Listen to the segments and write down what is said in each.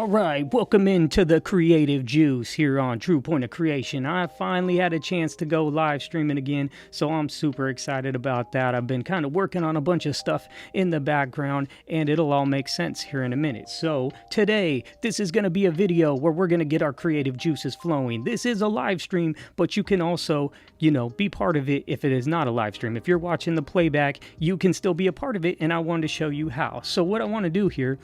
Alright, welcome into the Creative Juice here on True Point of Creation. I finally had a chance to go live streaming again, so I'm super excited about that. I've been kind of working on a bunch of stuff in the background, and it'll all make sense here in a minute. So today, this is going to be a video where we're going to get our creative juices flowing. This is a live stream, but you can also, be part of it if it is not a live stream. If you're watching the playback, you can still be a part of it, and I wanted to show you how. So what I want to do here,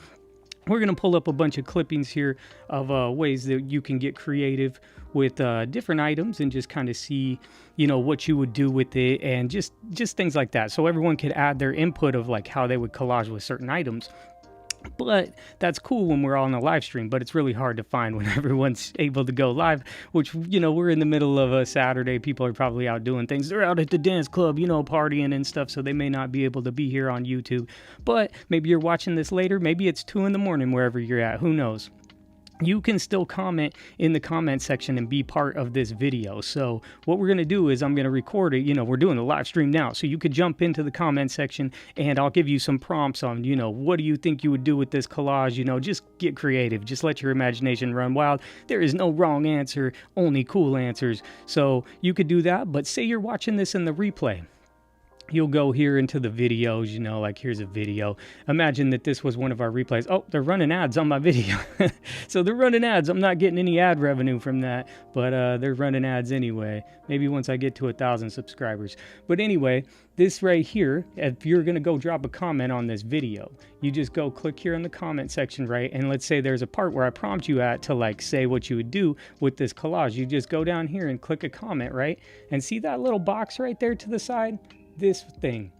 we're going to pull up a bunch of clippings here of ways that you can get creative with different items and just kind of see, what you would do with it and just things like that. So everyone could add their input of like how they would collage with certain items. But that's cool when we're all on a live stream, but it's really hard to find when everyone's able to go live, which, we're in the middle of a Saturday. People are probably out doing things. They're out at the dance club, partying and stuff, so they may not be able to be here on YouTube. But maybe you're watching this later. Maybe it's 2 in the morning wherever you're at. Who knows? You can still comment in the comment section and be part of this video. So what we're going to do is I'm going to record it. We're doing a live stream now. So you could jump into the comment section and I'll give you some prompts on, what do you think you would do with this collage? Just get creative. Just let your imagination run wild. There is no wrong answer, only cool answers. So you could do that. But say you're watching this in the replay. You'll go here into the videos, like here's a video. Imagine that this was one of our replays. Oh, they're running ads on my video. So they're running ads. I'm not getting any ad revenue from that, but they're running ads anyway. Maybe once I get to 1,000 subscribers. But anyway, this right here, if you're going to go drop a comment on this video, you just go click here in the comment section, right? And let's say there's a part where I prompt you at to like say what you would do with this collage. You just go down here and click a comment, right? And see that little box right there to the side? This thing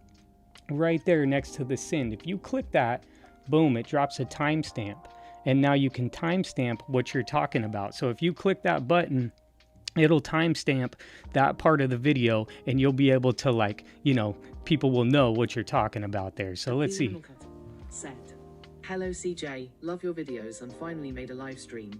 right there next to the send. If you click that, boom, it drops a timestamp. And now you can timestamp what you're talking about. So if you click that button, it'll timestamp that part of the video and you'll be able to people will know what you're talking about there. So let's see. Set. Hello CJ, love your videos and finally made a live stream.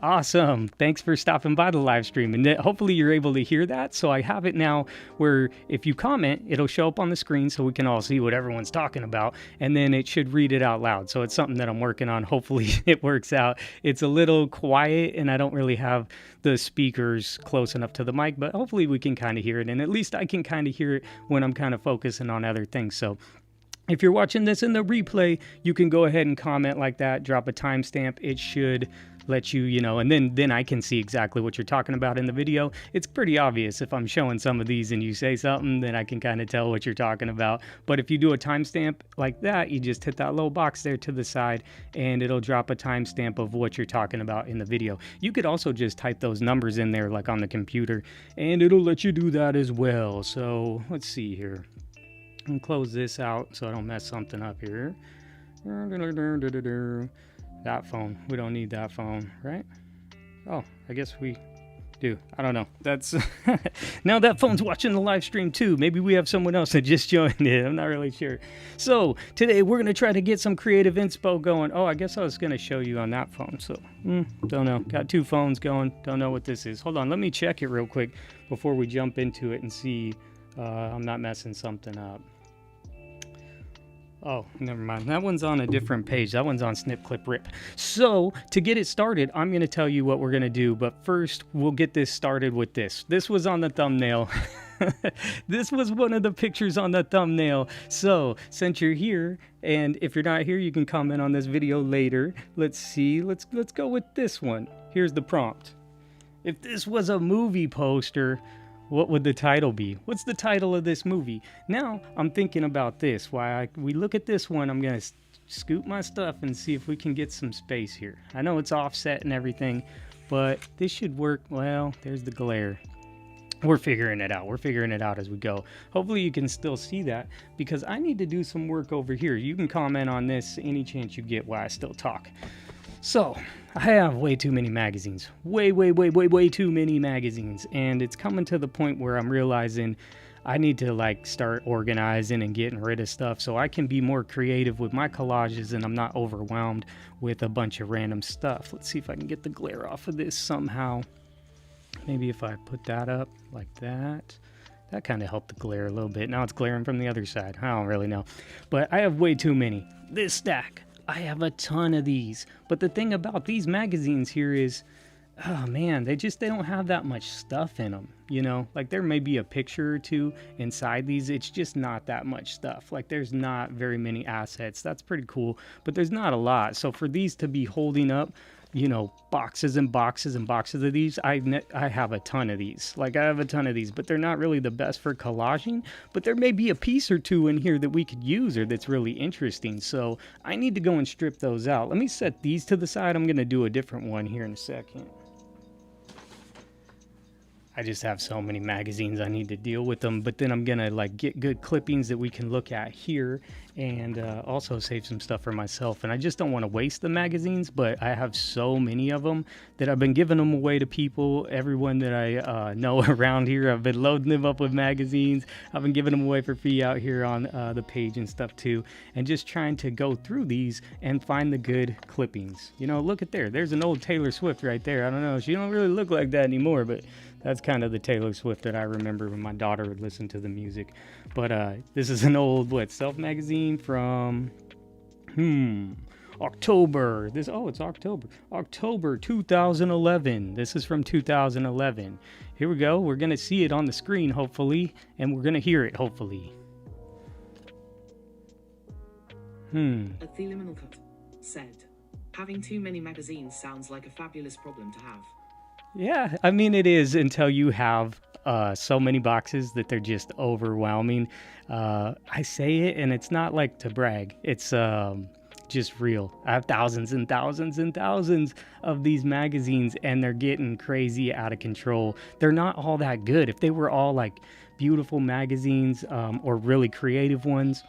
Awesome. Thanks for stopping by the live stream. And hopefully you're able to hear that. So I have it now where if you comment, it'll show up on the screen so we can all see what everyone's talking about. And then it should read it out loud. So it's something that I'm working on. Hopefully it works out. It's a little quiet and I don't really have the speakers close enough to the mic, but hopefully we can kind of hear it. And at least I can kind of hear it when I'm kind of focusing on other things. So if you're watching this in the replay, you can go ahead and comment like that, drop a timestamp. It should let you, and then I can see exactly what you're talking about in the video. It's pretty obvious if I'm showing some of these and you say something, then I can kind of tell what you're talking about. But if you do a timestamp like that, you just hit that little box there to the side and it'll drop a timestamp of what you're talking about in the video. You could also just type those numbers in there like on the computer and it'll let you do that as well. So let's see here. And close this out so I don't mess something up here. That phone. We don't need that phone, right? Oh, I guess we do. I don't know. That's now that phone's watching the live stream too. Maybe we have someone else that just joined it. I'm not really sure. So today we're going to try to get some creative inspo going. Oh, I guess I was going to show you on that phone. So don't know. Got 2 phones going. Don't know what this is. Hold on. Let me check it real quick before we jump into it and see I'm not messing something up. Oh, never mind. That one's on a different page. That one's on Snip Clip Rip. So to get it started, I'm going to tell you what we're going to do. But first, we'll get this started with this. This was on the thumbnail. This was one of the pictures on the thumbnail. So since you're here, and if you're not here, you can comment on this video later. Let's see. Let's go with this one. Here's the prompt. If this was a movie poster, what would the title be? What's the title of this movie? Now, I'm thinking about this. We look at this one, I'm going to scoop my stuff and see if we can get some space here. I know it's offset and everything, but this should work. Well, there's the glare. We're figuring it out. We're figuring it out as we go. Hopefully you can still see that because I need to do some work over here. You can comment on this any chance you get while I still talk. So, I have way too many magazines. Way too many magazines. And it's coming to the point where I'm realizing I need to start organizing and getting rid of stuff so I can be more creative with my collages and I'm not overwhelmed with a bunch of random stuff. Let's see if I can get the glare off of this somehow. Maybe if I put that up like that. That kind of helped the glare a little bit. Now it's glaring from the other side. I don't really know. But I have way too many. This stack. I have a ton of these. But the thing about these magazines here is, oh man, they don't have that much stuff in them, you know? Like there may be a picture or two inside these. It's just not that much stuff. Like there's not very many assets. That's pretty cool, but there's not a lot. So for these to be holding up, you know, boxes and boxes and boxes of these, I have a ton of these. Like I have a ton of these, but they're not really the best for collaging. But there may be a piece or two in here that we could use or that's really interesting. So I need to go and strip those out. Let me set these to the side. I'm going to do a different one here in a second. I just have so many magazines, I need to deal with them, but then I'm gonna like get good clippings that we can look at here and also save some stuff for myself. And I just don't want to waste the magazines, but I have so many of them that I've been giving them away to people, everyone that I know around here. I've been loading them up with magazines. I've been giving them away for free out here on the page and stuff too, and just trying to go through these and find the good clippings. You know, look at there's an old Taylor Swift right there. I don't know, she don't really look like that anymore, but that's kind of the Taylor Swift that I remember when my daughter would listen to the music. But this is an old, Self magazine from, October. It's October. October 2011. This is from 2011. Here we go. We're going to see it on the screen, hopefully, and we're going to hear it, hopefully. A Theliminal Cut said, having too many magazines sounds like a fabulous problem to have. Yeah, I mean, it is until you have so many boxes that they're just overwhelming. I say it, and it's not like to brag. It's just real. I have thousands and thousands and thousands of these magazines, and they're getting crazy out of control. They're not all that good. If they were all like beautiful magazines or really creative ones,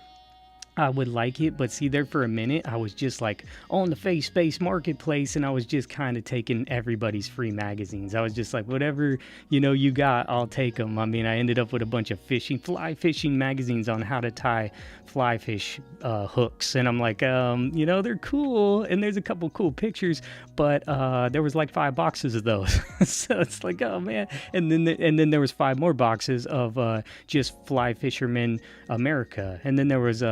I would like it, but see, there for a minute I was just like on the FaceSpace marketplace, and I was just kind of taking everybody's free magazines. I was just like, whatever you got, I'll take them. I mean, I ended up with a bunch of fly fishing magazines on how to tie fly fish hooks, and I'm like, they're cool, and there's a couple cool pictures, but there was like 5 boxes of those. So it's like, oh man. And then there was 5 more boxes of just Fly Fisherman America, and then there was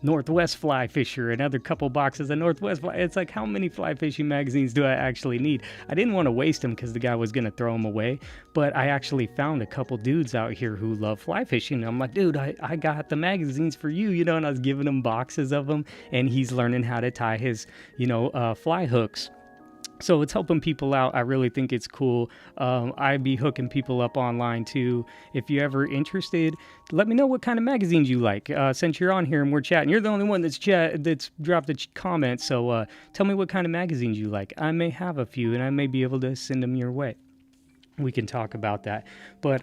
Northwest Fly Fisher, another couple boxes of Northwest Fly. It's like, how many fly fishing magazines do I actually need? I didn't want to waste them because the guy was going to throw them away, but I actually found a couple dudes out here who love fly fishing. I'm like, dude, I got the magazines for you, and I was giving him boxes of them, and he's learning how to tie his, fly hooks. So it's helping people out. I really think it's cool. I'd be hooking people up online too. If you're ever interested, let me know what kind of magazines you like. Since you're on here and we're chatting, you're the only one that's dropped a comment. So tell me what kind of magazines you like. I may have a few, and I may be able to send them your way. We can talk about that. But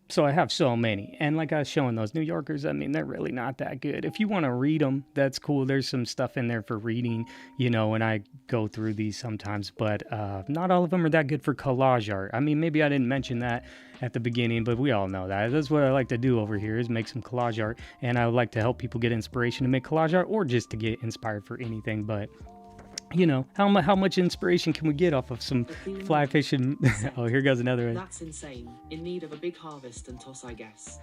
so I have so many. And like I was showing those New Yorkers, I mean, they're really not that good. If you want to read them, that's cool. There's some stuff in there for reading, and I go through these sometimes, but not all of them are that good for collage art. I mean, maybe I didn't mention that at the beginning, but we all know that. That's what I like to do over here, is make some collage art. And I would like to help people get inspiration to make collage art, or just to get inspired for anything. But how much inspiration can we get off of some fly fishing? Oh, here goes another one. That's insane. In need of a big harvest and toss, I guess.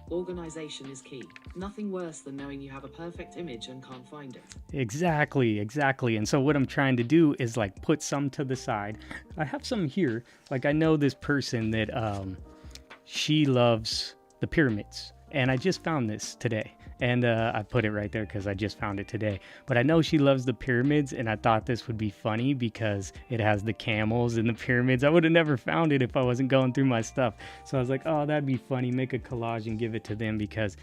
Organization is key. Nothing worse than knowing you have a perfect image and can't find it. Exactly. And so what I'm trying to do is like put some to the side. I have some here. Like I know this person that she loves the pyramids, and I just found this today. And I put it right there because I just found it today. But I know she loves the pyramids, and I thought this would be funny because it has the camels and the pyramids. I would have never found it if I wasn't going through my stuff. So I was like, oh, that'd be funny. Make a collage and give it to them because,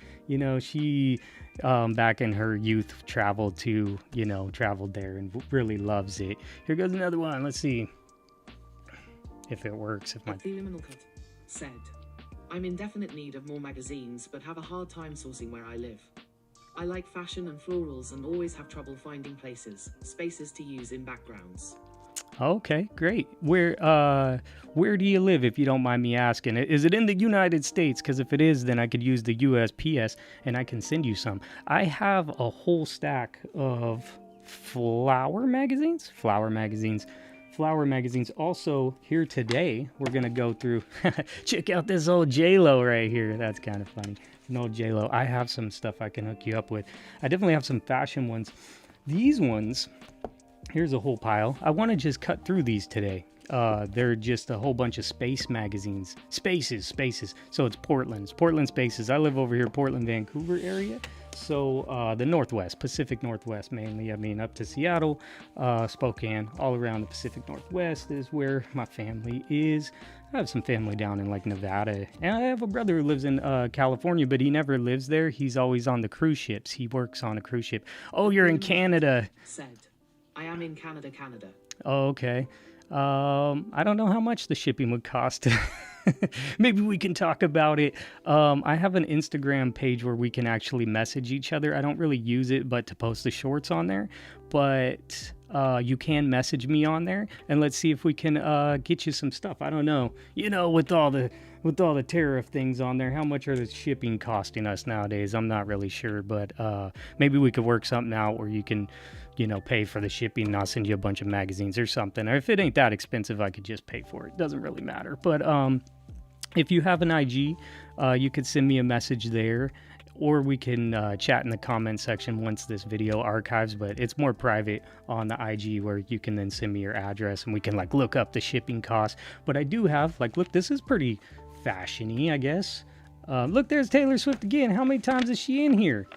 she back in her youth traveled there and really loves it. Here goes another one. Let's see if it works. If my Theliminal Cut said, I'm in definite need of more magazines, but have a hard time sourcing where I live. I like fashion and florals and always have trouble finding spaces to use in backgrounds. Okay, great. Where do you live, if you don't mind me asking? Is it in the United States? Because if it is, then I could use the USPS and I can send you some. I have a whole stack of flower magazines. Also, here today, we're going to go through, check out this old J-Lo right here. That's kind of funny. An old J-Lo. I have some stuff I can hook you up with. I definitely have some fashion ones. These ones, here's a whole pile. I want to just cut through these today. They're just a whole bunch of space magazines. Spaces. So it's Portland Spaces. I live over here, Portland, Vancouver area. So the Northwest, Pacific Northwest mainly. I mean, up to Seattle, Spokane, all around the Pacific Northwest is where my family is. I have some family down in like Nevada, and I have a brother who lives in California, but he never lives there. He's always on the cruise ships. He works on a cruise ship. Oh, you're in Canada. Said, I am in Canada. Oh, okay. I don't know how much the shipping would cost. Maybe we can talk about it. I have an Instagram page where we can actually message each other. I don't really use it, but to post the shorts on there. But you can message me on there, and let's see if we can get you some stuff. I don't know. You know, with all the tariff things on there, how much are the shipping costing us nowadays? I'm not really sure, but maybe we could work something out where you can, you know, pay for the shipping and I'll send you a bunch of magazines or something. Or if it ain't that expensive, I could just pay for it. Doesn't really matter. But if you have an IG, you could send me a message there, or we can chat in the comment section once this video archives, but it's more private on the IG where you can then send me your address and we can like look up the shipping costs. But I do have, like, look, this is pretty fashion-y, I guess. Look, there's Taylor Swift again. How many times is she in here?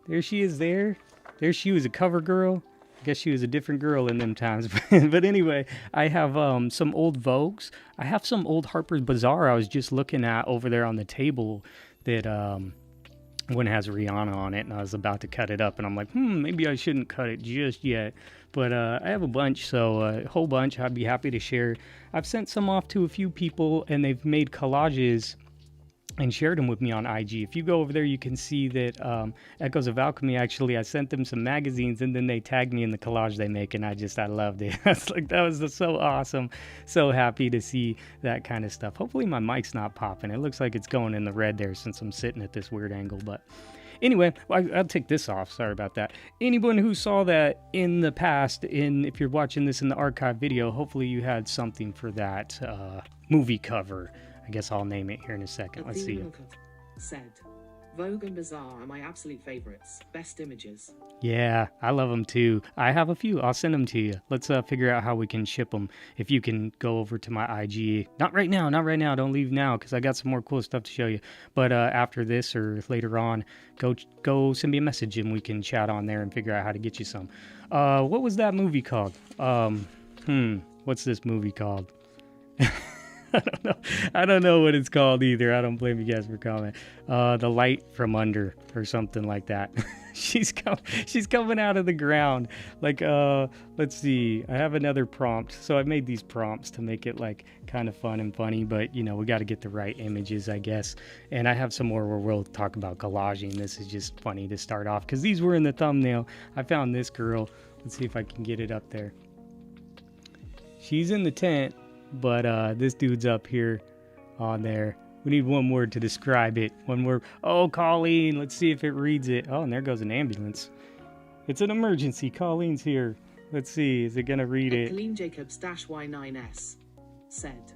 There she is there. There she was a cover girl. I guess she was a different girl in them times. But anyway, I have some old Vogues. I have some old Harper's Bazaar I was just looking at over there on the table that one has Rihanna on it, and I was about to cut it up, and I'm like, maybe I shouldn't cut it just yet. But I have a bunch, so a whole bunch I'd be happy to share. I've sent some off to a few people, and they've made collages and shared them with me on IG. If you go over there, you can see that Echoes of Alchemy, actually, I sent them some magazines, and then they tagged me in the collage they make, and I loved it. I was like, that was so awesome. So happy to see that kind of stuff. Hopefully my mic's not popping. It looks like it's going in the red there since I'm sitting at this weird angle, but anyway, I'll take this off. Sorry about that. Anyone who saw that in the past, if you're watching this in the archive video, hopefully you had something for that movie cover. I guess I'll name it here in a second. Let's see. Said, Vogue and Bazaar are my absolute favorites. Best images. Yeah, I love them too. I have a few. I'll send them to you. Let's figure out how we can ship them. If you can go over to my IG. Not right now. Don't leave now, because I got some more cool stuff to show you. But after this or later on, go send me a message and we can chat on there and figure out how to get you some. What was that movie called? What's this movie called? I don't know what it's called either. I don't blame you guys for commenting. The Light from Under or something like that. She's coming out of the ground. Like, let's see. I have another prompt. So I made these prompts to make it like kind of fun and funny, but you know, we got to get the right images, I guess. And I have some more where we'll talk about collaging. This is just funny to start off because these were in the thumbnail. I found this girl. Let's see if I can get it up there. She's in the tent. But this dude's up here on there. We need one word to describe it. One word. Oh, Colleen. Let's see if it reads it. Oh, and there goes an ambulance. It's an emergency. Colleen's here. Let's see. Is it going to read it? Colleen Jacobs-Y9S said,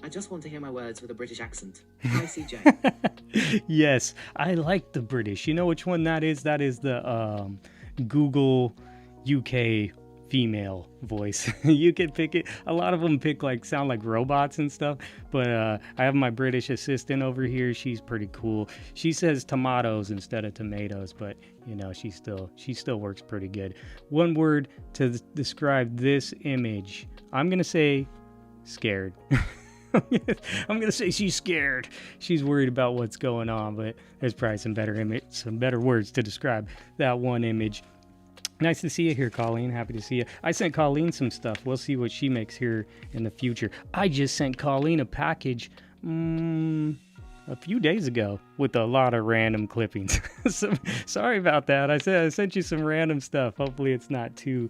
I just want to hear my words with a British accent. Hi, CJ. Yes, I like the British. You know which one that is? That is the Google UK female voice. You can pick it. A lot of them sound like robots and stuff, but I have my British assistant over here. She's pretty cool. She says tomatoes instead of tomatoes, but you know, she still works pretty good. One word to describe this image. I'm gonna say scared. I'm gonna say she's scared. She's worried about what's going on, but there's probably some better words to describe that one image. Nice to see you here, Colleen. Happy to see you. I sent Colleen some stuff. We'll see what she makes here in the future. I just sent Colleen a package a few days ago with a lot of random clippings. So, sorry about that. I sent you some random stuff. Hopefully it's not too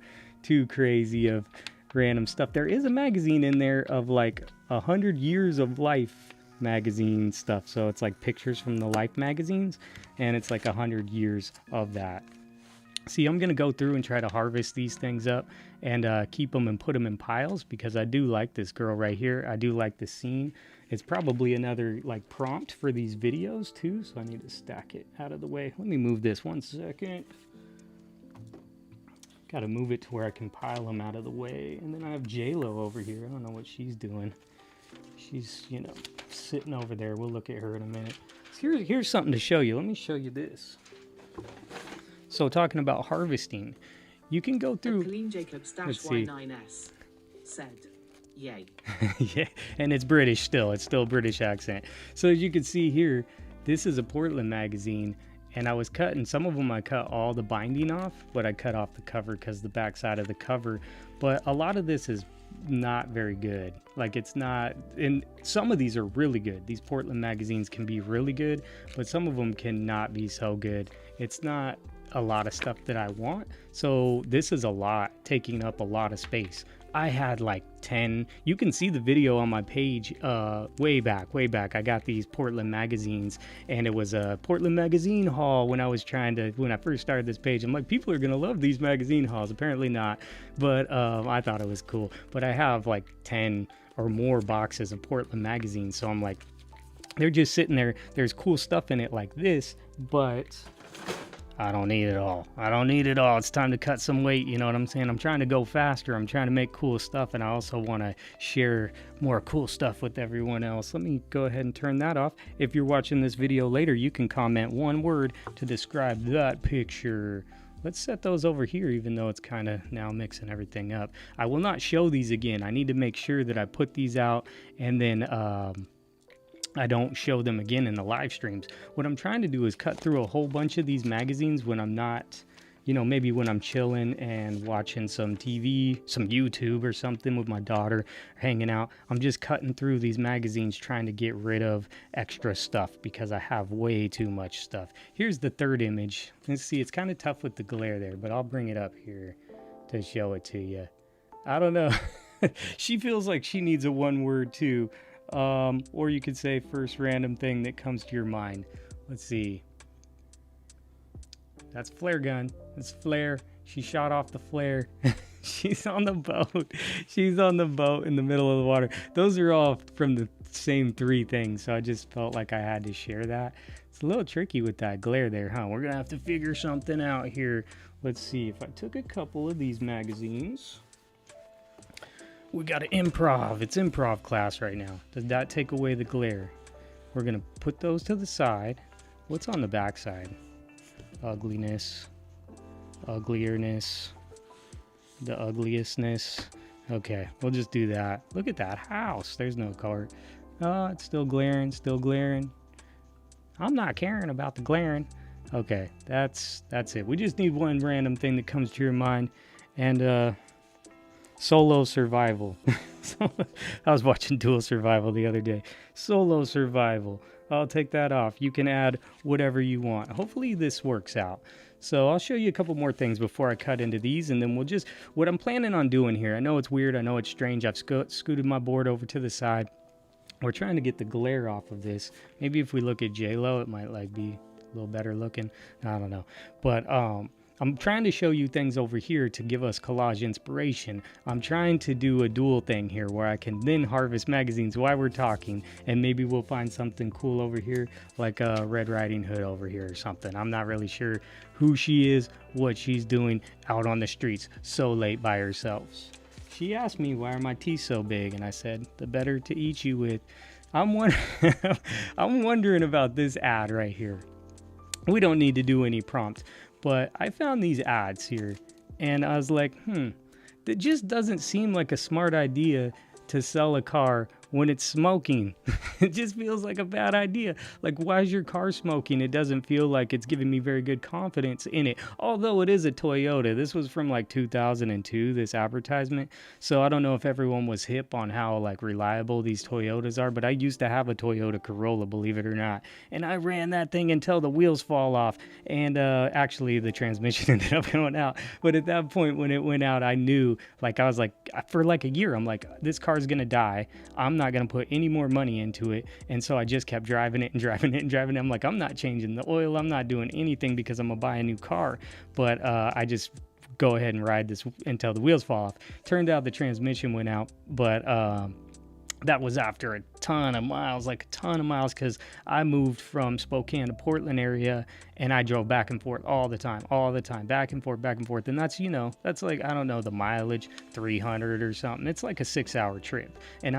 crazy of random stuff. There is a magazine in there of like 100 Years of Life magazine stuff. So it's like pictures from the Life magazines, and it's like 100 years of that. See, I'm going to go through and try to harvest these things up and keep them and put them in piles because I do like this girl right here. I do like the scene. It's probably another like prompt for these videos too, so I need to stack it out of the way. Let me move this 1 second. Got to move it to where I can pile them out of the way. And then I have J-Lo over here. I don't know what she's doing. She's, you know, sitting over there. We'll look at her in a minute. So here's something to show you. Let me show you this. So talking about harvesting, you can go through. Colleen Jacobs Y9S said, "Yay." Yeah, and it's British still. It's still a British accent. So as you can see here, this is a Portland magazine, and I was cutting. Some of them I cut all the binding off, but I cut off the cover because the back side of the cover. But a lot of this is not very good. Like, it's not, and some of these are really good. These Portland magazines can be really good, but some of them cannot be so good. It's not a lot of stuff that I want. So this is a lot, taking up a lot of space. I had like 10. You can see the video on my page way back. I got these Portland magazines, and it was a Portland magazine haul when I first started this page. I'm like, people are gonna love these magazine hauls. Apparently not, but I thought it was cool. But I have like 10 or more boxes of Portland magazines, so I'm like, they're just sitting there. There's cool stuff in it like this, but I don't need it all. It's time to cut some weight, you know what I'm saying? I'm trying to go faster. I'm trying to make cool stuff, and I also want to share more cool stuff with everyone else. Let me go ahead and turn that off. If you're watching this video later, you can comment one word to describe that picture. Let's set those over here, even though it's kind of now mixing everything up. I will not show these again. I need to make sure that I put these out, and then I don't show them again in the live streams. What I'm trying to do is cut through a whole bunch of these magazines when I'm not, you know, maybe when I'm chilling and watching some TV, some YouTube or something with my daughter, hanging out. I'm just cutting through these magazines trying to get rid of extra stuff because I have way too much stuff. Here's the third image. Let's see, it's kind of tough with the glare there, but I'll bring it up here to show it to you. I don't know. She feels like she needs a one word too. Or you could say first random thing that comes to your mind. Let's see. That's flare gun. That's flare. She shot off the flare. She's on the boat. She's on the boat in the middle of the water. Those are all from the same three things, so I just felt like I had to share that. It's a little tricky with that glare there, huh? We're gonna have to figure something out here. Let's see. If I took a couple of these magazines. We got to improv. It's improv class right now. Does that take away the glare? We're going to put those to the side. What's on the back side? Ugliness. Uglierness. The ugliestness. Okay, we'll just do that. Look at that house. There's no color. Oh, it's still glaring. Still glaring. I'm not caring about the glaring. Okay, that's it. We just need one random thing that comes to your mind. And, solo survival. I was watching dual survival the other day. Solo survival. I'll take that off. You can add whatever you want. Hopefully this works out. So I'll show you a couple more things before I cut into these, and then what I'm planning on doing here. I know it's weird. I know it's strange. I've scooted my board over to the side. We're trying to get the glare off of this. Maybe if we look at J-Lo, it might like be a little better looking. I don't know. But I'm trying to show you things over here to give us collage inspiration. I'm trying to do a dual thing here where I can then harvest magazines while we're talking, and maybe we'll find something cool over here, like a Red Riding Hood over here or something. I'm not really sure who she is, what she's doing out on the streets so late by herself. She asked me, why are my teeth so big? And I said, the better to eat you with. I'm wondering about this ad right here. We don't need to do any prompts. But I found these ads here, and I was like, that just doesn't seem like a smart idea to sell a car when it's smoking. It just feels like a bad idea. Like, why is your car smoking? It doesn't feel like it's giving me very good confidence in it. Although it is a Toyota. This was from like 2002, this advertisement. So I don't know if everyone was hip on how like reliable these Toyotas are, but I used to have a Toyota Corolla, believe it or not. And I ran that thing until the wheels fall off. And actually the transmission ended up going out. But at that point when it went out, I knew, like, I was like, for like a year, I'm like, this car's gonna die. I'm not gonna put any more money into it. And so I just kept driving it and driving it and driving it. I'm like, I'm not changing the oil. I'm not doing anything because I'm gonna buy a new car. But I just go ahead and ride this until the wheels fall off. Turned out the transmission went out, but that was after a ton of miles, like a ton of miles, because I moved from Spokane to Portland area, and I drove back and forth all the time, back and forth. And that's, that's like, I don't know, the mileage, 300 or something. It's like a 6-hour trip, and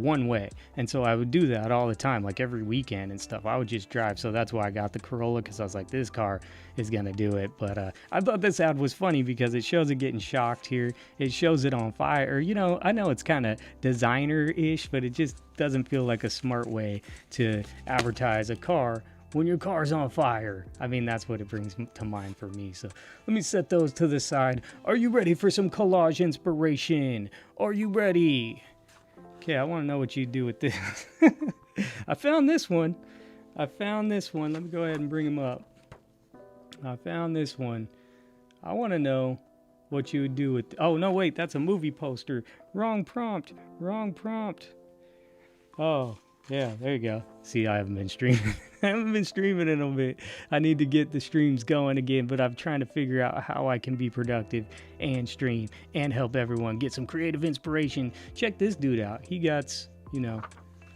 one way. And so I would do that all the time, like every weekend and stuff. I would just drive. So that's why I got the Corolla, because I was like, this car is going to do it. But I thought this ad was funny because it shows it getting shocked here. It shows it on fire. I know it's kind of designer-ish, but it just doesn't feel like a smart way to advertise a car when your car's on fire. I mean, that's what it brings to mind for me. So let me set those to the side. Are you ready for some collage inspiration? Are you ready? Okay, I want to know what you do with this. I found this one. Let me go ahead and bring him up. I found this one. I want to know what you would do with... Oh, no, wait, that's a movie poster. Wrong prompt. Oh, yeah, there you go. See, I haven't been streaming. In a bit. I need to get the streams going again, but I'm trying to figure out how I can be productive and stream and help everyone get some creative inspiration. Check this dude out. He got,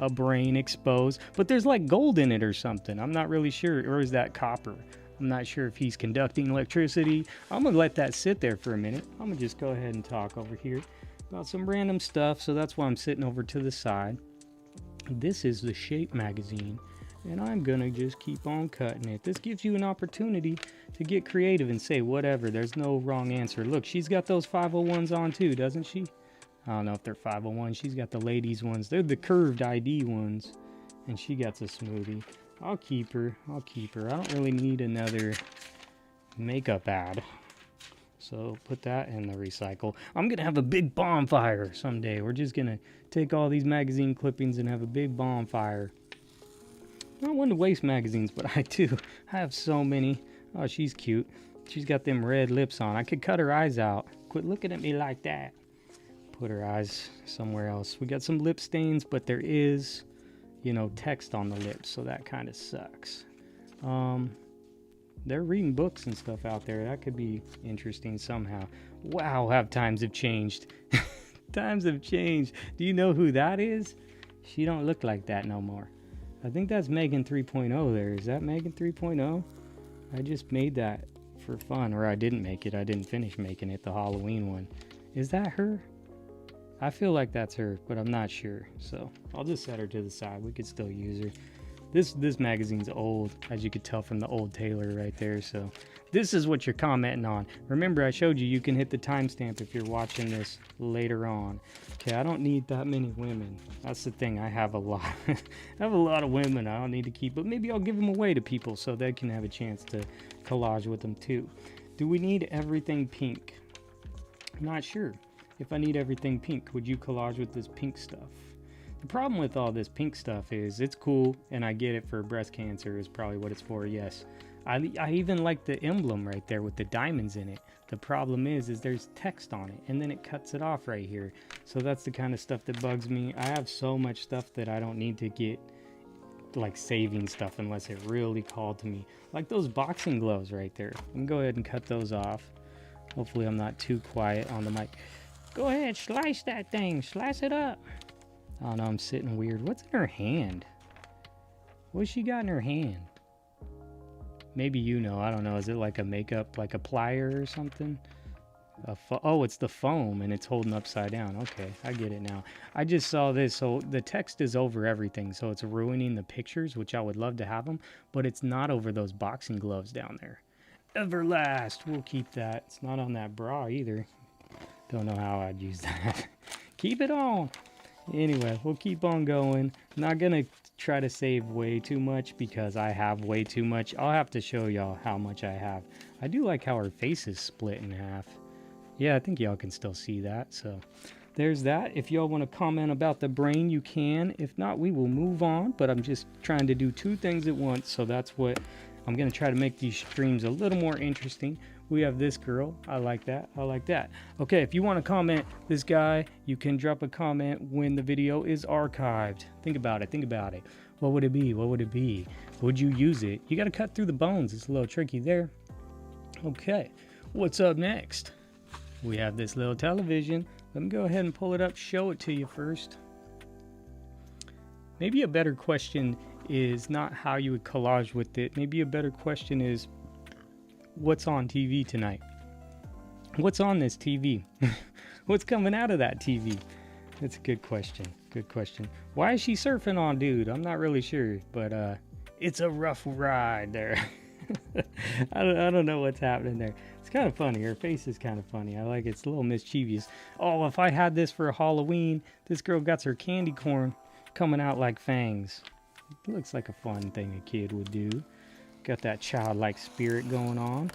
a brain exposed, but there's like gold in it or something. I'm not really sure. Or is that copper? I'm not sure if he's conducting electricity. I'm going to let that sit there for a minute. I'm going to just go ahead and talk over here about some random stuff. So that's why I'm sitting over to the side. This is the Shape magazine, and I'm going to just keep on cutting it. This gives you an opportunity to get creative and say whatever. There's no wrong answer. Look, she's got those 501s on too, doesn't she? I don't know if they're 501. She's got the ladies ones. They're the curved ID ones, and she got a smoothie. I'll keep her. I don't really need another makeup ad. So put that in the recycle. I'm going to have a big bonfire someday. We're just going to take all these magazine clippings and have a big bonfire. I don't want to waste magazines, but I do. I have so many. Oh, she's cute. She's got them red lips on. I could cut her eyes out. Quit looking at me like that. Put her eyes somewhere else. We got some lip stains, but there is... text on the lips, so that kind of sucks. They're reading books and stuff out there. That could be interesting somehow. Wow, how times have changed. Times have changed. Do you know who that is? She don't look like that no more. I think that's Megan 3.0 there. Is that Megan 3.0? I just made that for fun, or I didn't make it. I didn't finish making it, the Halloween one. Is that her? I feel like that's her, but I'm not sure. So I'll just set her to the side. We could still use her. This magazine's old, as you could tell from the old Taylor right there. So this is what you're commenting on. Remember, I showed you can hit the timestamp if you're watching this later on. Okay, I don't need that many women. That's the thing. I have a lot. I have a lot of women I don't need to keep, but maybe I'll give them away to people so they can have a chance to collage with them too. Do we need everything pink? I'm not sure. If I need everything pink, would you collage with this pink stuff? The problem with all this pink stuff is it's cool, and I get it for breast cancer is probably what it's for, yes. I even like the emblem right there with the diamonds in it. The problem is there's text on it, and then it cuts it off right here. So that's the kind of stuff that bugs me. I have so much stuff that I don't need to get like saving stuff unless it really called to me. Like those boxing gloves right there. I'm gonna go ahead and cut those off. Hopefully I'm not too quiet on the mic. Go ahead, slice that thing. Slice it up. Oh no, I'm sitting weird. What's in her hand? What's she got in her hand? Maybe you know. I don't know. Is it like a makeup, like a plier or something? Oh, it's the foam and it's holding upside down. Okay, I get it now. I just saw this. So the text is over everything. So it's ruining the pictures, which I would love to have them. But it's not over those boxing gloves down there. Everlast. We'll keep that. It's not on that bra either. Don't know how I'd use that. Keep it on. Anyway, we'll keep on going. I'm not going to try to save way too much because I have way too much. I'll have to show y'all how much I have. I do like how her face is split in half. Yeah, I think y'all can still see that. So there's that. If y'all want to comment about the brain, you can. If not, we will move on. But I'm just trying to do two things at once. So that's what I'm going to try to make these streams a little more interesting. We have this girl. I like that. I like that. Okay, if you want to comment this guy, you can drop a comment when the video is archived. Think about it. Think about it. What would it be? What would it be? Would you use it? You got to cut through the bones. It's a little tricky there. Okay, what's up next? We have this little television. Let me go ahead and pull it up, show it to you first. maybe a better question is not how you would collage with it. Maybe a better question is, what's on TV tonight? What's on this TV? What's coming out of that TV? That's a good question. Good question. Why is she surfing on dude? I'm not really sure, but it's a rough ride there. I don't know what's happening there. It's kind of funny. Her face is kind of funny. I like it. It's a little mischievous. Oh, if I had this for Halloween, this girl got her candy corn coming out like fangs. It looks like a fun thing a kid would do. Got that childlike spirit going on.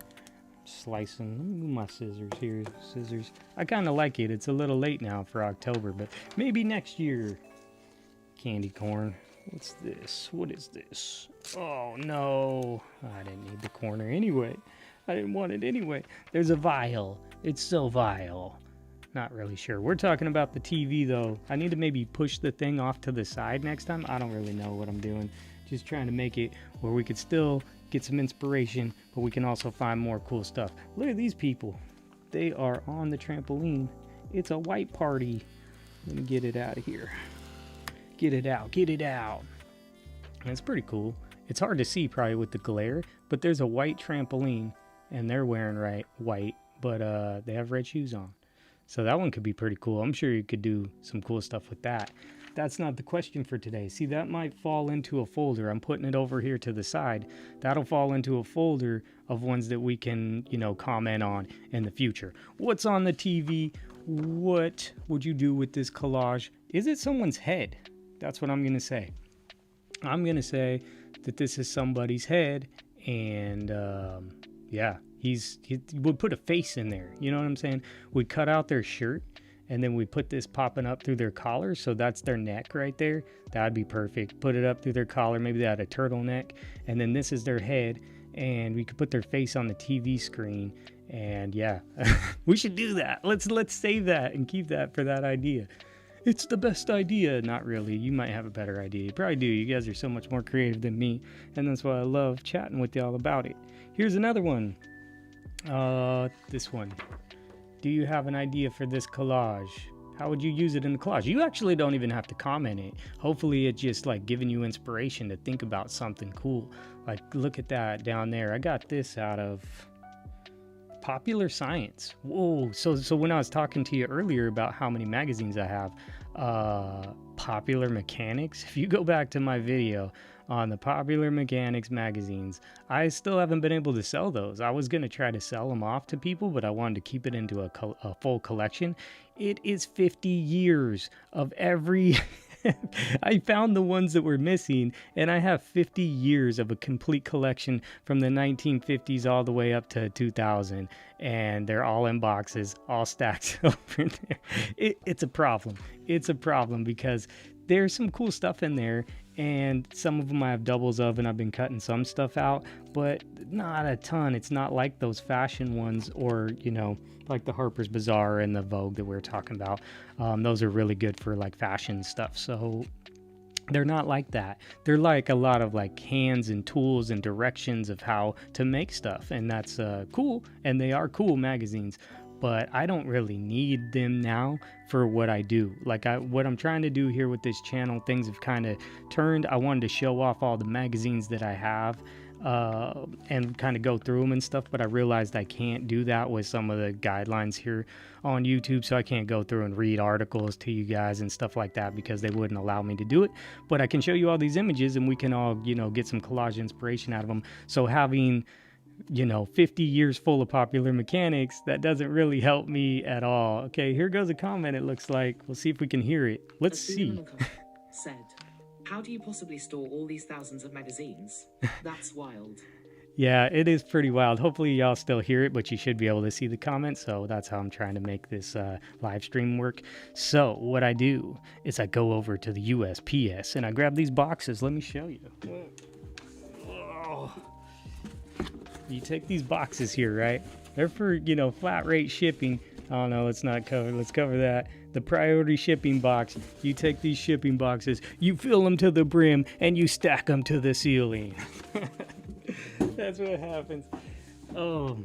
Slicing. Let me move my scissors here. Scissors. I kind of like it. It's a little late now for October, but maybe next year. Candy corn. What's this? What is this? Oh no. I didn't need the corner anyway. I didn't want it anyway. There's a vial. It's so vile. Not really sure. We're talking about the TV though. I need to maybe push the thing off to the side next time. I don't really know what I'm doing. Just trying to make it where we could still get some inspiration, but we can also find more cool stuff. Look at these people. They are on the trampoline. It's a white party. Let me get it out of here. Get it out. Get it out. And it's pretty cool. It's hard to see probably with the glare, but there's a white trampoline and they're wearing white, but they have red shoes on. So that one could be pretty cool. I'm sure you could do some cool stuff with that. That's not the question for today. See, that might fall into a folder. I'm putting it over here to the side. That'll fall into a folder of ones that we can, comment on in the future. What's on the TV? What would you do with this collage? Is it someone's head? That's what I'm going to say. I'm going to say that this is somebody's head and, he would put a face in there. You know what I'm saying? We cut out their shirt. And then we put this popping up through their collar. So that's their neck right there. That'd be perfect. Put it up through their collar. Maybe they had a turtleneck. And then this is their head. And we could put their face on the TV screen. And yeah, we should do that. Let's save that and keep that for that idea. It's the best idea. Not really. You might have a better idea. You probably do. You guys are so much more creative than me. And that's why I love chatting with y'all about it. Here's another one. This one. Do you have an idea for this collage? How would you use it in the collage? You actually don't even have to comment it. Hopefully it's just like giving you inspiration to think about something cool. Like look at that down there. I got this out of Popular Science. Whoa. So when I was talking to you earlier about how many magazines I have, Popular Mechanics, if you go back to my video on the Popular Mechanics magazines, I still haven't been able to sell those. I was going to try to sell them off to people, but I wanted to keep it into a full collection. It is 50 years of every... I found the ones that were missing, and I have 50 years of a complete collection from the 1950s all the way up to 2000, and they're all in boxes, all stacked over there. It's a problem. It's a problem because there's some cool stuff in there, and some of them I have doubles of, and I've been cutting some stuff out, but not a ton. It's not like those fashion ones or, like the Harper's Bazaar and the Vogue that we were talking about. Those are really good for like fashion stuff. So they're not like that. They're like a lot of like hands and tools and directions of how to make stuff. And that's cool. And they are cool magazines. But I don't really need them now for what I do. Like what I'm trying to do here with this channel, things have kind of turned. I wanted to show off all the magazines that I have and kind of go through them and stuff, but I realized I can't do that with some of the guidelines here on YouTube, so I can't go through and read articles to you guys and stuff like that because they wouldn't allow me to do it. But I can show you all these images and we can all, get some collage inspiration out of them. So having 50 years full of Popular Mechanics, that doesn't really help me at all. Okay, here goes a comment, it looks like. We'll see if we can hear it. Let's see. Said, how do you possibly store all these thousands of magazines? That's wild. Yeah, it is pretty wild. Hopefully y'all still hear it, but you should be able to see the comments. So that's how I'm trying to make this live stream work. So what I do is I go over to the USPS and I grab these boxes. Let me show you. Oh. You take these boxes here, right? They're for, flat rate shipping. Oh no, let's not cover. Let's cover that. The priority shipping box. You take these shipping boxes, you fill them to the brim, and you stack them to the ceiling. That's what happens. Oh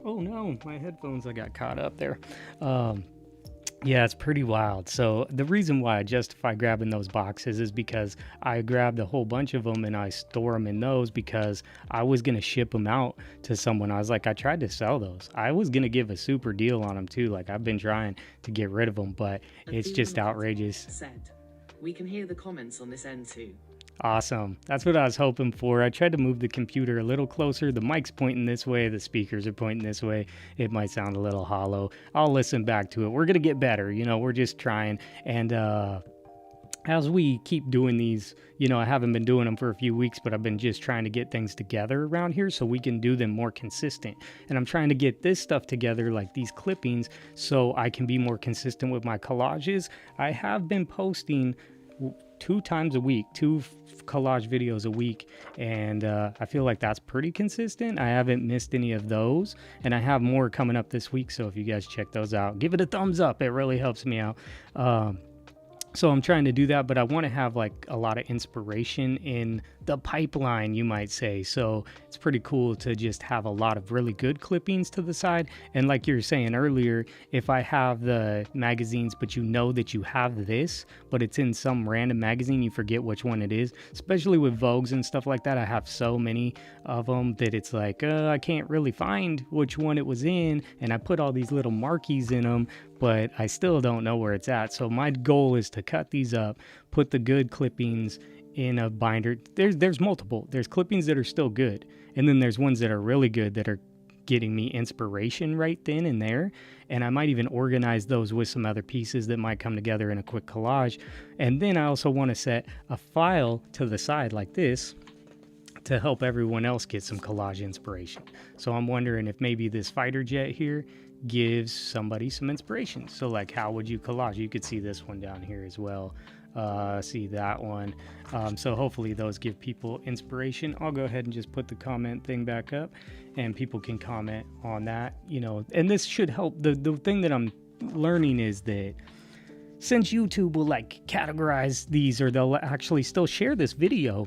no, my headphones, I got caught up there. Yeah, it's pretty wild. So the reason why I justify grabbing those boxes is because I grabbed a whole bunch of them and I store them in those because I was going to ship them out to someone. I was like, I tried to sell those. I was going to give a super deal on them too. Like I've been trying to get rid of them, but it's just outrageous. Said, we can hear the comments on this end too. Awesome. That's what I was hoping for. I tried to move the computer a little closer. The mic's pointing this way. The speakers are pointing this way. It might sound a little hollow. I'll listen back to it. We're going to get better. We're just trying. And as we keep doing these, I haven't been doing them for a few weeks, but I've been just trying to get things together around here so we can do them more consistent. And I'm trying to get this stuff together, like these clippings, so I can be more consistent with my collages. I have been posting 2 times a week, 2 collage videos a week, and I feel like that's pretty consistent. I haven't missed any of those, and I have more coming up this week, so if you guys check those out, give it a thumbs up. It really helps me out. So I'm trying to do that, but I want to have like a lot of inspiration in the pipeline, you might say. So it's pretty cool to just have a lot of really good clippings to the side. And like you were saying earlier, if I have the magazines, but that you have this, but it's in some random magazine, you forget which one it is, especially with Vogues and stuff like that. I have so many of them that it's like, I can't really find which one it was in. And I put all these little markies in them, but I still don't know where it's at. So my goal is to cut these up, put the good clippings in a binder. There's multiple. There's clippings that are still good, and then there's ones that are really good that are getting me inspiration right then and there. And I might even organize those with some other pieces that might come together in a quick collage. And then I also want to set a file to the side like this to help everyone else get some collage inspiration. So I'm wondering if maybe this fighter jet here gives somebody some inspiration. So like, how would you collage? You could see this one down here as well. See that one. So hopefully those give people inspiration. I'll go ahead and just put the comment thing back up and people can comment on that, and this should help. The thing that I'm learning is that since YouTube will like categorize these, or they'll actually still share this video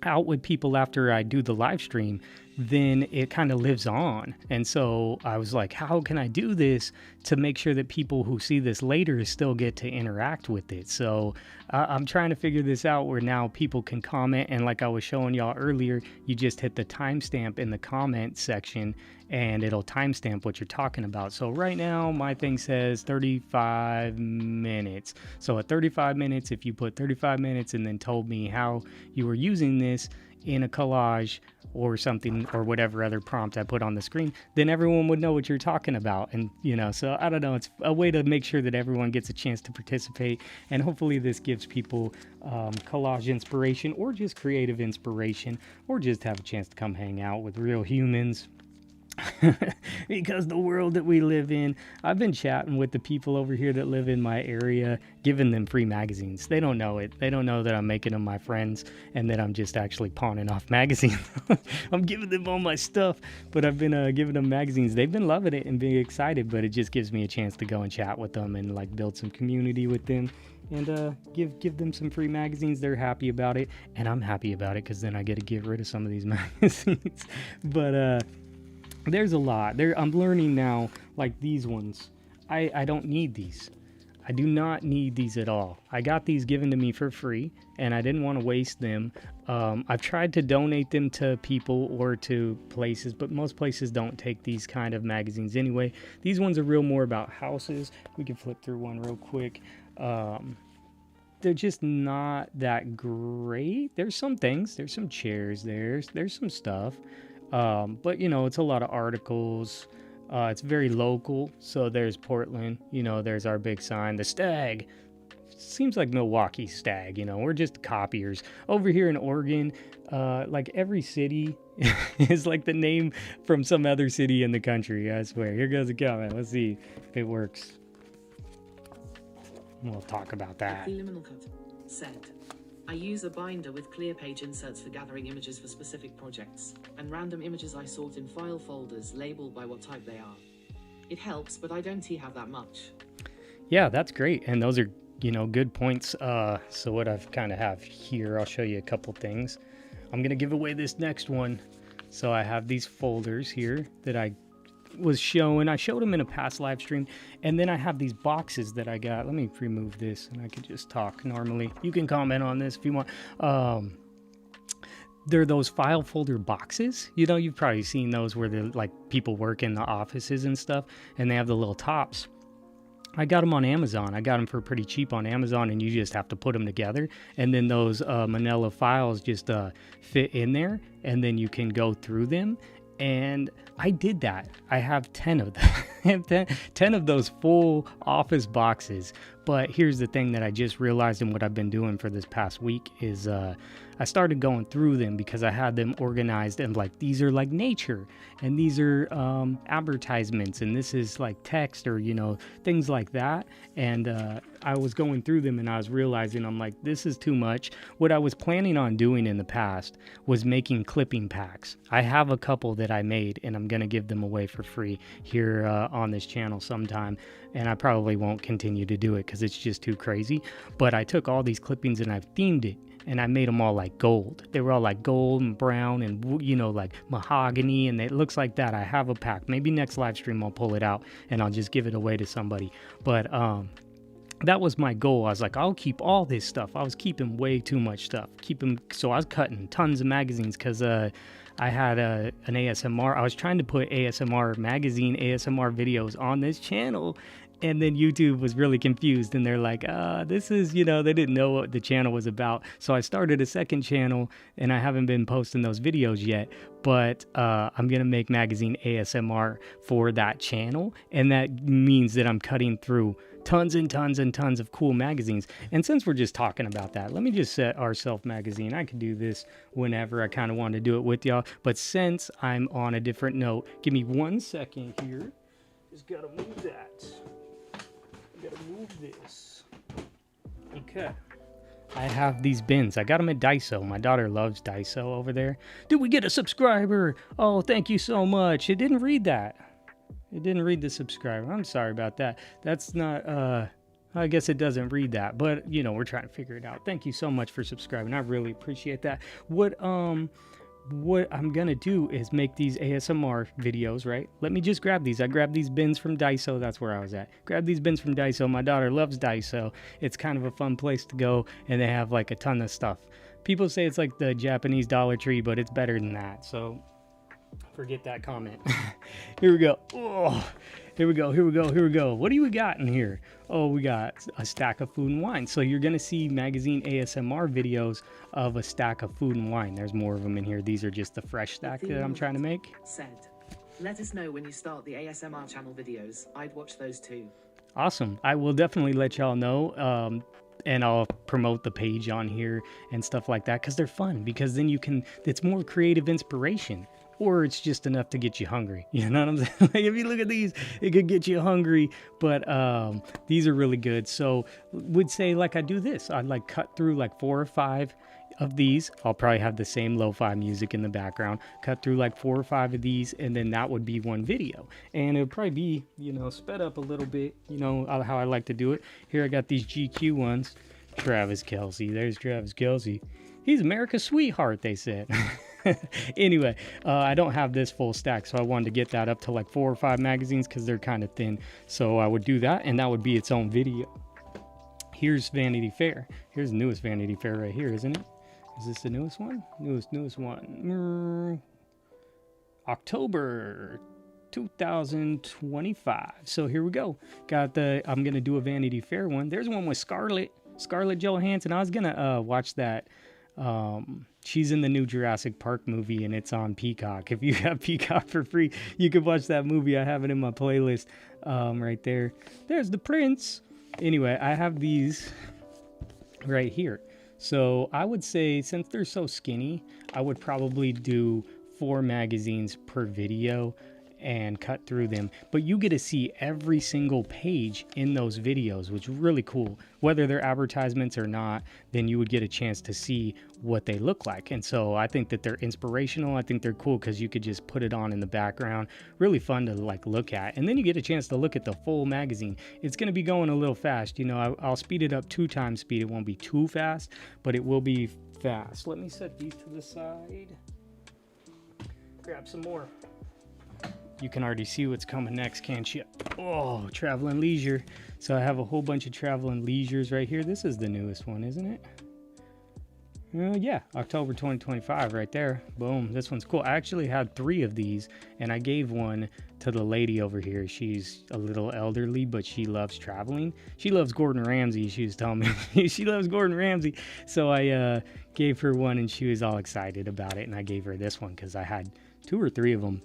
out with people after I do the live stream, then it kind of lives on. And so I was like, how can I do this to make sure that people who see this later still get to interact with it? So I'm trying to figure this out where now people can comment. And like I was showing y'all earlier, you just hit the timestamp in the comment section and it'll timestamp what you're talking about. So right now my thing says 35 minutes. So at 35 minutes, if you put 35 minutes and then told me how you were using this in a collage or something, or whatever other prompt I put on the screen, then everyone would know what you're talking about. And so I don't know, it's a way to make sure that everyone gets a chance to participate, and hopefully this gives people collage inspiration, or just creative inspiration, or just have a chance to come hang out with real humans. Because the world that we live in, I've been chatting with the people over here that live in my area, giving them free magazines. They don't know it. They don't know that I'm making them my friends and that I'm just actually pawning off magazines. I'm giving them all my stuff, but I've been giving them magazines. They've been loving it and being excited, but it just gives me a chance to go and chat with them and like build some community with them and give them some free magazines. They're happy about it, and I'm happy about it because then I get to get rid of some of these magazines. But there's a lot there. I'm learning now, like these ones, I don't need these. I do not need these at all. I got these given to me for free and I didn't want to waste them. I've tried to donate them to people or to places, but most places don't take these kind of magazines anyway. These ones are real more about houses. We can flip through one real quick. They're just not that great. There's some things, there's some chairs, there's some stuff. But it's a lot of articles. It's very local. So there's Portland, there's our big sign, the Stag. Seems like Milwaukee Stag, we're just copiers. Over here in Oregon, like every city is like the name from some other city in the country, I swear. Here goes a comment. Let's see if it works. We'll talk about that. Liminal cut. Said, I use a binder with clear page inserts for gathering images for specific projects, and random images I sort in file folders labeled by what type they are. It helps, but I don't have that much. Yeah, that's great. And those are, good points. So what I've kind of have here, I'll show you a couple things. I'm going to give away this next one. So I have these folders here that I was showing. I showed them in a past live stream, and then I have these boxes that I got. Let me remove this, and I could just talk normally. You can comment on this if you want. They're those file folder boxes. You know, you've probably seen those where they're like people work in the offices and stuff, and they have the little tops. I got them on Amazon. I got them for pretty cheap on Amazon, and you just have to put them together. And then those manila files just fit in there, and then you can go through them. And I did that. I have 10 of them. I have 10 of those full office boxes. But here's the thing that I just realized, and what I've been doing for this past week is I started going through them because I had them organized, and like these are like nature, and these are advertisements, and this is like text, or you know, things like that. And I was going through them, and I was realizing, I'm like, this is too much. What I was planning on doing in the past was making clipping packs. I have a couple that I made, and I'm gonna give them away for free here on this channel sometime. And I probably won't continue to do it because it's just too crazy. But I took all these clippings and I've themed it, and I made them all like gold. They were all like gold and brown and, you know, like mahogany, and it looks like that. I have a pack. Maybe next live stream I'll pull it out and I'll just give it away to somebody. But that was my goal. I was like, I'll keep all this stuff. I was keeping way too much stuff. So I was cutting tons of magazines because I had an ASMR. I was trying to put ASMR magazine, ASMR videos on this channel. And then YouTube was really confused, and they're like, this is, you know, they didn't know what the channel was about. So I started a second channel, and I haven't been posting those videos yet, but I'm going to make magazine ASMR for that channel. And that means that I'm cutting through tons and tons and tons of cool magazines. And since we're just talking about that, let me just set our Self magazine. I could do this whenever I kind of want to do it with y'all. But since I'm on a different note, give me 1 second here. Just got to move that. Gotta move this. Okay. I have these bins. I got them at Daiso. My daughter loves Daiso over there. Did we get a subscriber? Oh, thank you so much. It didn't read that. It didn't read the subscriber. I'm sorry about that. That's not, I guess it doesn't read that, but you know, we're trying to figure it out. Thank you so much for subscribing. I really appreciate that. What I'm gonna do is make these ASMR videos, right? Let me just grab these. I grabbed these bins from Daiso. That's where I was at. Grab these bins from Daiso. My daughter loves Daiso. It's kind of a fun place to go, and they have like a ton of stuff. People say it's like the Japanese Dollar Tree, but it's better than that. So forget that comment. Here we go. Oh, here we go. What do we got in here? Oh, we got a stack of food and wine. So you're going to see magazine ASMR videos of a stack of food and wine. There's more of them in here. These are just the fresh stack that I'm trying to make. Said, let us know when you start the ASMR channel videos. I'd watch those too. Awesome. I will definitely let y'all know. And I'll promote the page on here and stuff like that, because they're fun, because then it's more creative inspiration. Or it's just enough to get you hungry. You know what I'm saying? Like, if you look at these, it could get you hungry. But these are really good. So would say like I do this. I'd like cut through like 4 or 5 of these. I'll probably have the same lo-fi music in the background. Cut through like 4 or 5 of these, and then that would be one video. And it would probably be, you know, sped up a little bit. You know how I like to do it. Here I got these GQ ones. Travis Kelce. There's Travis Kelce. He's America's sweetheart, they said. Anyway, I don't have this full stack, so I wanted to get that up to like 4 or 5 magazines because they're kind of thin. So I would do that, and that would be its own video. Here's Vanity Fair. Here's the newest Vanity Fair right here, isn't it? Is this the newest one? Newest one. October 2025. So here we go. I'm gonna do a Vanity Fair one. There's one with Scarlett Johansson. I was gonna watch that. She's in the new Jurassic Park movie, and it's on Peacock. If you have Peacock for free, you can watch that movie. I have it in my playlist right there. There's the prince. Anyway, I have these right here. So I would say, since they're so skinny, I would probably do 4 magazines per video and cut through them. But you get to see every single page in those videos, which is really cool. Whether they're advertisements or not, then you would get a chance to see what they look like. And so I think that they're inspirational. I think they're cool because you could just put it on in the background. Really fun to like look at. And then you get a chance to look at the full magazine. It's going to be going a little fast. You know, I'll speed it up 2 times speed. It won't be too fast, but it will be fast. Let me set these to the side. Grab some more. You can already see what's coming next, can't you? Oh, Travel and Leisure. So I have a whole bunch of Travel and Leisures right here. This is the newest one, isn't it? Yeah, October 2025 right there. Boom. This one's cool. I actually had 3 of these, and I gave one to the lady over here. She's a little elderly, but she loves traveling. She loves Gordon Ramsay. She was telling me she loves Gordon Ramsay. So I gave her one, and she was all excited about it, and I gave her this one because I had 2 or 3 of them.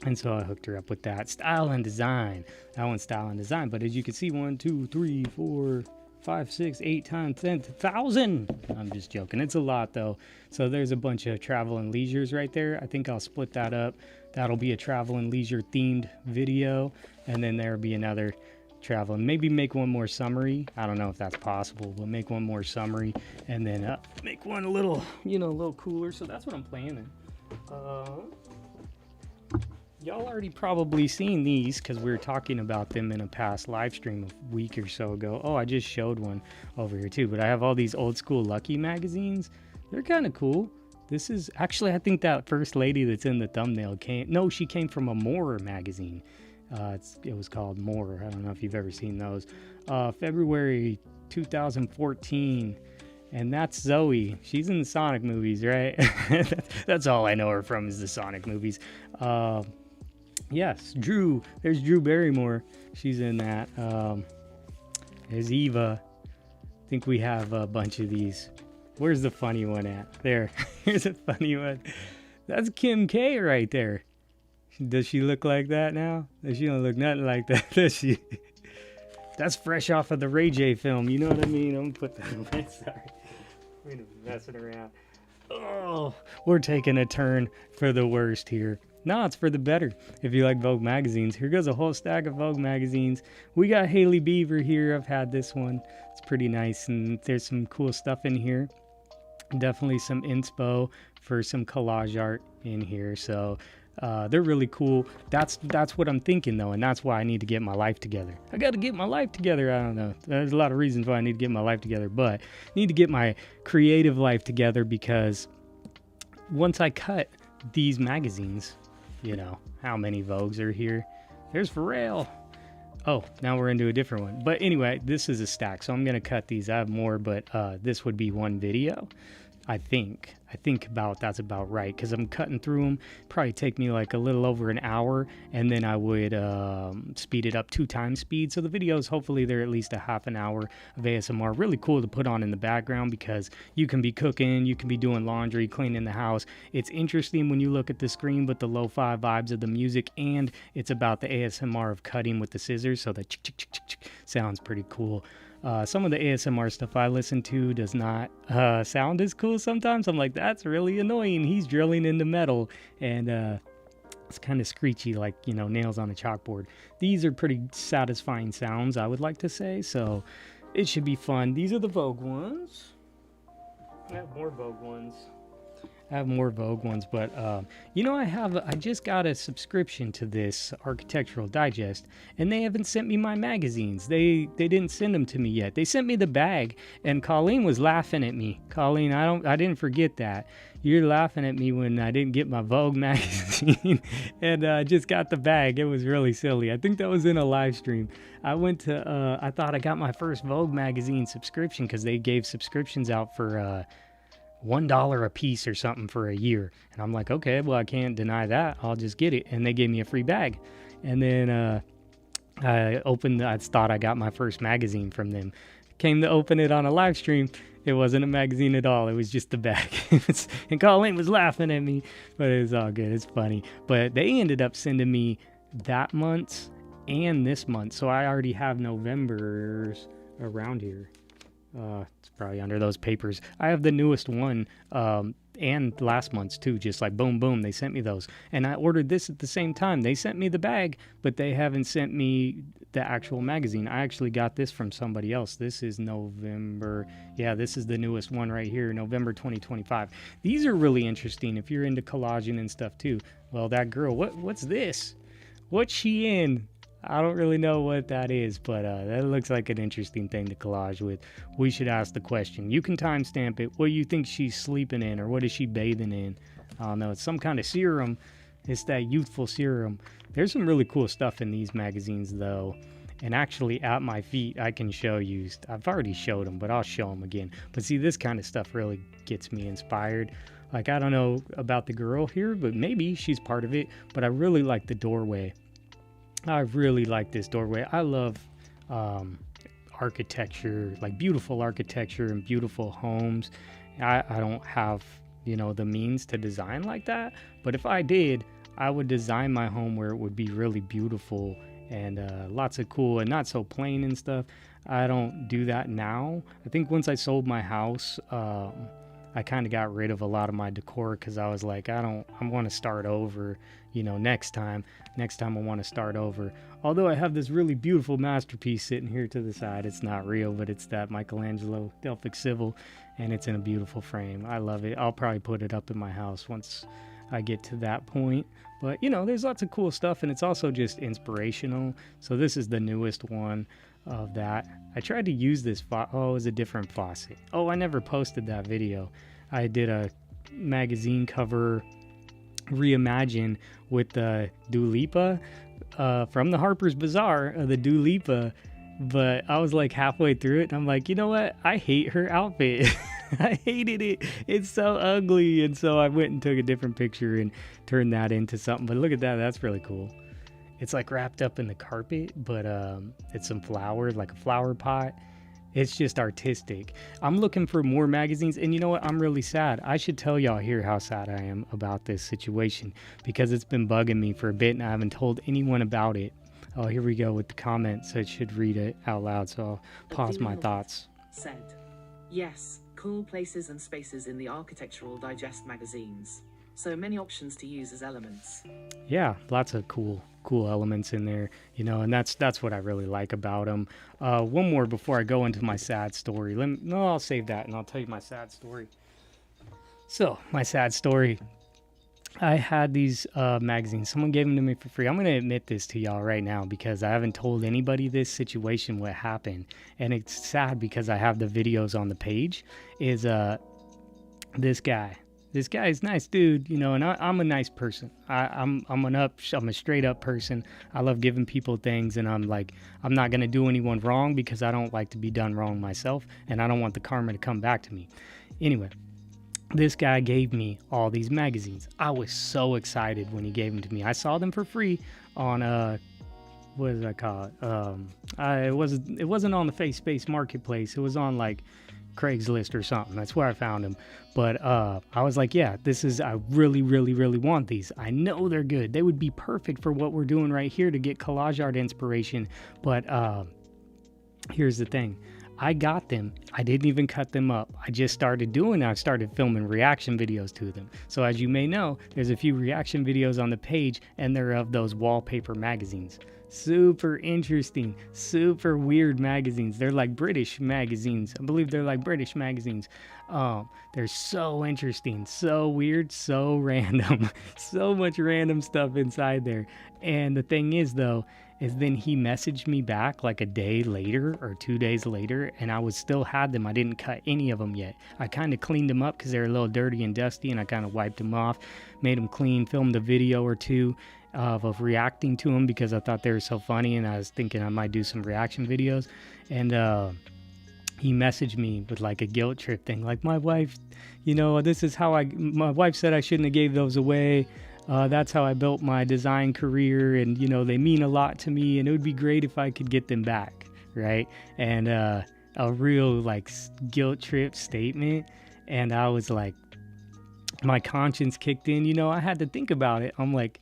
And so I hooked her up with that. Style and Design. That one's Style and Design. But as you can see, 1, 2, 3, 4... 5, 6, 8 times 10,000. I'm just joking. It's a lot though. So there's a bunch of Travel and Leisures right there. I think I'll split that up. That'll be a Travel and Leisure themed video, and then there'll be another travel, and maybe make one more summary. I don't know if that's possible, but make one more summary, and then make one a little, a little cooler. So that's what I'm planning. Y'all already probably seen these because we were talking about them in a past live stream a week or so ago. Oh, I just showed one over here too, but I have all these old school Lucky magazines. They're kind of cool. This is actually, I think that first lady that's in the thumbnail she came from a More magazine. It was called More. I don't know if you've ever seen those. February 2014. And that's Zoe. She's in the Sonic movies, right? That's all I know her from is the Sonic movies. Yes, Drew. There's Drew Barrymore. She's in that. There's Eva. I think we have a bunch of these. Where's the funny one at? There. Here's a funny one. That's Kim K right there. Does she look like that now? She don't look nothing like that, does she? That's fresh off of the Ray J film. You know what I mean? I'm gonna put that away. Sorry. We're messing around. Oh, we're taking a turn for the worst here. No, it's for the better. If you like Vogue magazines, here goes a whole stack of Vogue magazines. We got Hailey Beaver here. I've had this one. It's pretty nice, and there's some cool stuff in here. Definitely some inspo for some collage art in here. So they're really cool. That's what I'm thinking though, and that's why I need to get my life together. I got to get my life together. I don't know. There's a lot of reasons why I need to get my life together, but I need to get my creative life together because once I cut these magazines, how many Vogues are here? There's Pharrell. Oh, now we're into a different one. But anyway, this is a stack, so I'm going to cut these. I have more, but this would be one video. I think that's about right because I'm cutting through them. Probably take me like a little over an hour, and then I would speed it up 2 times speed. So the videos, hopefully they're at least a half an hour of ASMR. Really cool to put on in the background because you can be cooking, you can be doing laundry, cleaning the house. It's interesting when you look at the screen with the lo-fi vibes of the music, and it's about the ASMR of cutting with the scissors. So the sounds pretty cool. Some of the ASMR stuff I listen to does not sound as cool sometimes. I'm like, that's really annoying. He's drilling into metal, and it's kind of screechy, like, nails on a chalkboard. These are pretty satisfying sounds, I would like to say, so it should be fun. These are the Vogue ones. I have more Vogue ones, but I just got a subscription to this Architectural Digest, and they haven't sent me my magazines. They didn't send them to me yet. They sent me the bag, and Colleen was laughing at me. Colleen, I didn't forget that. You're laughing at me when I didn't get my Vogue magazine, and I just got the bag. It was really silly. I think that was in a live stream. I thought I got my first Vogue magazine subscription because they gave subscriptions out for $1 a piece or something for a year. And I'm like, okay, well, I can't deny that. I'll just get it. And they gave me a free bag. And then I thought I got my first magazine from them. Came to open it on a live stream. It wasn't a magazine at all. It was just the bag. And Colleen was laughing at me, but it was all good. It's funny. But they ended up sending me that month's and this month. So I already have November's around here. It's probably under those papers. I have the newest one and last month's too, just like boom, boom. They sent me those. And I ordered this at the same time. They sent me the bag, but they haven't sent me the actual magazine. I actually got this from somebody else. This is November. Yeah, this is the newest one right here, November 2025. These are really interesting if you're into collaging and stuff too. Well, that girl, what's this? What's she in? I don't really know what that is, but that looks like an interesting thing to collage with. We should ask the question. You can timestamp it. What do you think she's sleeping in, or what is she bathing in? I don't know. It's some kind of serum, It's that youthful serum. There's some really cool stuff in these magazines though. And actually at my feet, I can show you. I've already showed them, but I'll show them again. But see, this kind of stuff really gets me inspired. Like, I don't know about the girl here, but maybe she's part of it. But I really like the doorway. I really like this doorway. I love architecture, like beautiful architecture and beautiful homes. I don't have, the means to design like that. But if I did, I would design my home where it would be really beautiful and lots of cool and not so plain and stuff. I don't do that now. I think once I sold my house, I kind of got rid of a lot of my decor because I was like, I want to start over, next time I want to start over. Although I have this really beautiful masterpiece sitting here to the side. It's not real, but it's that Michelangelo Delphic Civil, and it's in a beautiful frame. I love it. I'll probably put it up in my house once I get to that point. But, there's lots of cool stuff, and it's also just inspirational. So this is the newest one of that. I tried to use this it was a different faucet. Oh, I never posted that video. I did a magazine cover reimagine with the Dua Lipa from the Harper's Bazaar, the Dua Lipa. But I was like halfway through it, and I'm like, you know what? I hate her outfit. I hated it. It's so ugly. And so I went and took a different picture and turned that into something. But look at that. That's really cool. It's like wrapped up in the carpet, but it's some flowers, like a flower pot. It's just artistic. I'm looking for more magazines, and you know what? I'm really sad. I should tell y'all here how sad I am about this situation because it's been bugging me for a bit, and I haven't told anyone about it. Oh, here we go with the comments. I should read it out loud, so I'll pause my thoughts. Said, yes, cool places and spaces in the Architectural Digest magazines. So many options to use as elements. Yeah, lots of cool elements in there, and that's what I really like about them. One more before I go into my sad story. I'll save that and I'll tell you my sad story. So, my sad story. I had these magazines. Someone gave them to me for free. I'm going to admit this to y'all right now because I haven't told anybody this situation, what happened. And it's sad because I have the videos on the page. Is this guy. This guy is nice dude, and I'm a nice person. I'm a straight up person. I love giving people things, and I'm not going to do anyone wrong because I don't like to be done wrong myself, and I don't want the karma to come back to me. Anyway, this guy gave me all these magazines. I was so excited when he gave them to me. I saw them for free on what did I call it? It wasn't on the Face Marketplace. It was on like Craigslist or something. That's where I found them. But I was like, yeah, I really, really, really want these. I know they're good. They would be perfect for what we're doing right here to get collage art inspiration. But here's the thing. I got them. I didn't even cut them up. I just started filming reaction videos to them. So as you may know, there's a few reaction videos on the page, and they're of those wallpaper magazines. Super interesting, super weird magazines. They're like British magazines. I believe they're like British magazines. They're so interesting, so weird, so random. So much random stuff inside there. And the thing is though, is then he messaged me back like a day later or 2 days later, and I still had them. I didn't cut any of them yet. I kind of cleaned them up because they were a little dirty and dusty, and I kind of wiped them off, made them clean, filmed a video or two of reacting to them because I thought they were so funny, and I was thinking I might do some reaction videos. And he messaged me with like a guilt trip thing, like, my wife, this is how my wife said I shouldn't have gave those away. That's how I built my design career, and they mean a lot to me, and it would be great if I could get them back, right? And a real like guilt trip statement. And I was like, my conscience kicked in. I had to think about it. I'm like,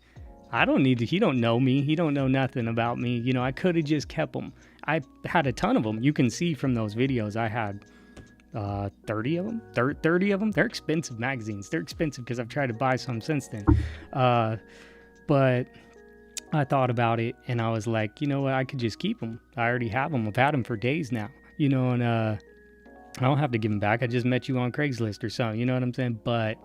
he don't know me. He don't know nothing about me. I could have just kept them. I had a ton of them. You can see from those videos I had 30 of them. 30 of them. They're expensive magazines. They're expensive because I've tried to buy some since then. But I thought about it, and I was like, you know what? I could just keep them. I already have them. I've had them for days now. And I don't have to give them back. I just met you on Craigslist or something. You know what I'm saying? But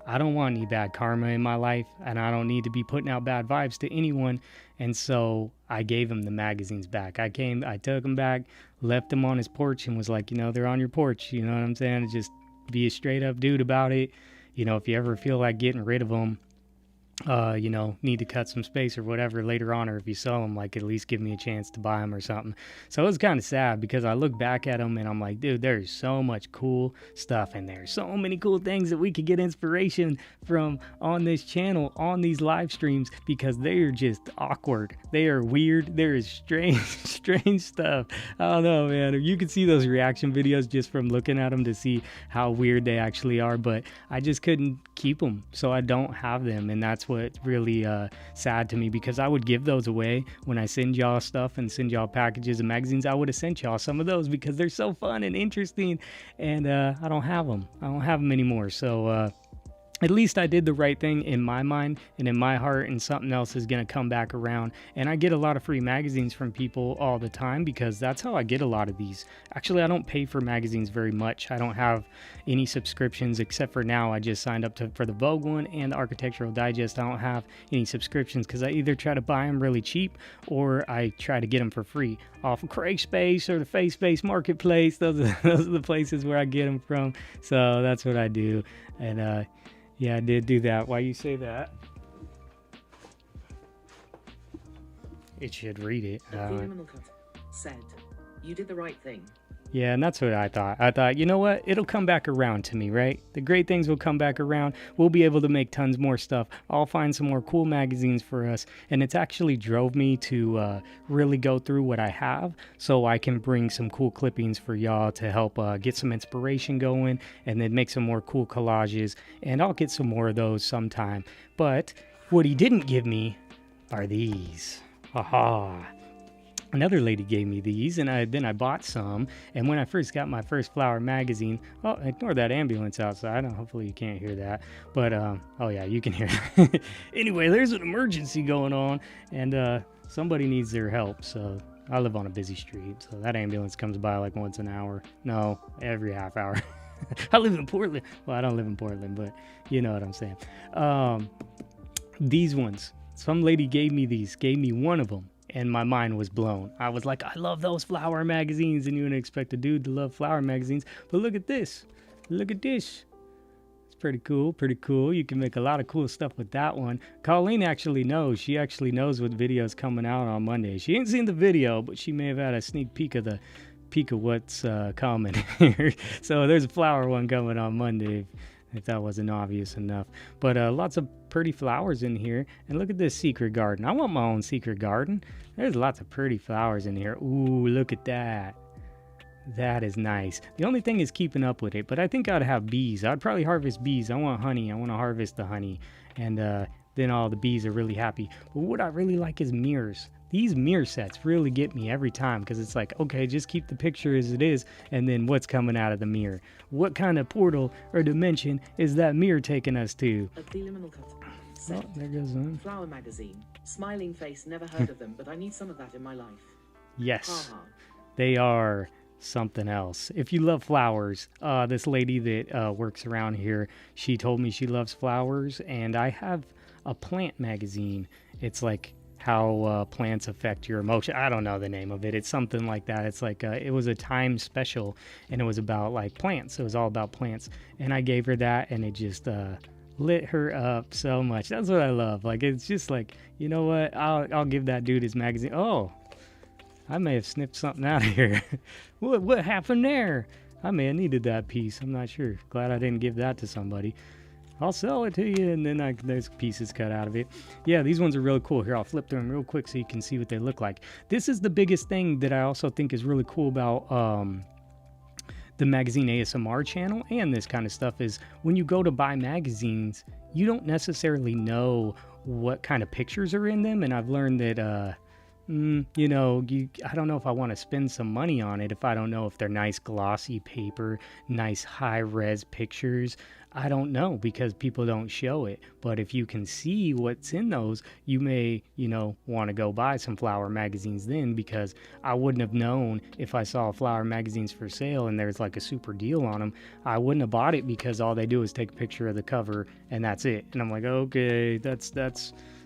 I don't want any bad karma in my life, and I don't need to be putting out bad vibes to anyone. And so I gave him the magazines back. I took them back, left them on his porch, and was like, they're on your porch. You know what I'm saying? Just be a straight up dude about it. If you ever feel like getting rid of them, you know, need to cut some space or whatever later on, or if you sell them, like at least give me a chance to buy them or something. So it was kind of sad because I look back at them and I'm like, dude, there's so much cool stuff in there. So many cool things that we could get inspiration from on this channel, on these live streams, because they are just awkward. They are weird. There is strange, strange stuff. I don't know, man. If you could see those reaction videos just from looking at them to see how weird they actually are, but I just couldn't keep them, so I don't have them, and that's what's really sad to me, because I would give those away when I send y'all stuff and send y'all packages and magazines. I would have sent y'all some of those because they're so fun and interesting, and I don't have them. I don't have them anymore, so at least I did the right thing in my mind and in my heart, and something else is going to come back around. And I get a lot of free magazines from people all the time because that's how I get a lot of these. Actually, I don't pay for magazines very much. I don't have any subscriptions except for now. I just signed up for the Vogue one and the Architectural Digest. I don't have any subscriptions because I either try to buy them really cheap or I try to get them for free off of CreateSpace or the FaceSpace Marketplace. Those are the places where I get them from. So that's what I do. And yeah, I did do that. Why you say that? It should read it. Said, you did the right thing. Yeah, and that's what I thought. I thought, you know what? It'll come back around to me, right? The great things will come back around. We'll be able to make tons more stuff. I'll find some more cool magazines for us. And it's actually drove me to really go through what I have so I can bring some cool clippings for y'all to help get some inspiration going and then make some more cool collages. And I'll get some more of those sometime. But what he didn't give me are these. Aha. Another lady gave me these, and then I bought some. And when I first got my first flower magazine, oh, ignore that ambulance outside. Hopefully you can't hear that. But oh yeah, you can hear it. Anyway, there's an emergency going on, and somebody needs their help. So I live on a busy street, so that ambulance comes by like once an hour. No, every half hour. I live in Portland. Well, I don't live in Portland, but you know what I'm saying. These ones. Some lady gave me one of them. And my mind was blown. I was like, I love those flower magazines. And you wouldn't expect a dude to love flower magazines. But look at this. Look at this. It's pretty cool. Pretty cool. You can make a lot of cool stuff with that one. Colleen actually knows. She actually knows what video is coming out on Monday. She ain't seen the video, but she may have had a sneak peek of what's coming here. So there's a flower one coming on Monday, if that wasn't obvious enough. But lots of pretty flowers in here. And look at this secret garden. I want my own secret garden. There's lots of pretty flowers in here. Ooh, look at that. That is nice. The only thing is keeping up with it. But I think I'd have bees. I'd probably harvest bees. I want honey. I want to harvest the honey. And then all the bees are really happy. But what I really like is mirrors. These mirror sets really get me every time because it's like, okay, just keep the picture as it is, and then what's coming out of the mirror? What kind of portal or dimension is that mirror taking us to? Oh, there goes one. Flower magazine. Smiling face, never heard of them, but I need some of that in my life. Yes, they are something else. If you love flowers, this lady that works around here, she told me she loves flowers, and I have a plant magazine. It's like how plants affect your emotion. I don't know the name of it. It's something like that. It's like it was a time special, and it was about like plants. It was all about plants, and I gave her that, and it just lit her up so much. That's what I love. Like, it's just like, you know what? I'll give that dude his magazine. Oh, I may have snipped something out of here. What happened there? I may have needed that piece. I'm not sure. Glad I didn't give that to somebody. I'll sell it to you, and then there's pieces cut out of it. Yeah, these ones are really cool. Here, I'll flip through them real quick so you can see what they look like. This is the biggest thing that I also think is really cool about the magazine ASMR channel and this kind of stuff is when you go to buy magazines, you don't necessarily know what kind of pictures are in them. And I've learned that, you know, I don't know if I want to spend some money on it if I don't know if they're nice glossy paper, nice high-res pictures. I don't know because people don't show it. But if you can see what's in those, you may, you know, want to go buy some flower magazines then, because I wouldn't have known if I saw flower magazines for sale and there's like a super deal on them. I wouldn't have bought it because all they do is take a picture of the cover and that's it. And I'm like, okay, that's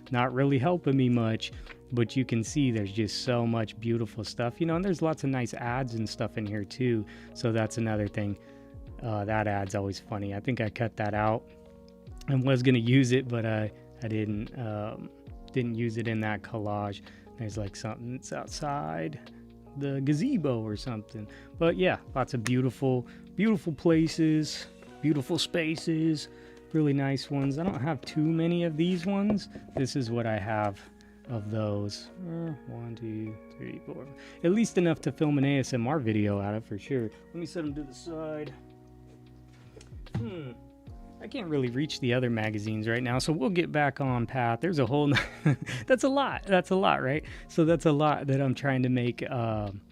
not really helping me much. But you can see there's just so much beautiful stuff, you know, and there's lots of nice ads and stuff in here too. So that's another thing. That ad's always funny. I think I cut that out and was going to use it, but I I didn't use it in that collage. There's like something that's outside the gazebo or something. But yeah, lots of beautiful places, beautiful spaces, really nice ones. I don't have too many of these ones. This is what I have of those. 1, 2, 3, 4. At least enough to film an ASMR video out of, for sure. Let me set them to the side. I can't really reach the other magazines right now, so we'll get back on path. There's a whole that's a lot, right? So that's a lot that I'm trying to make ASMR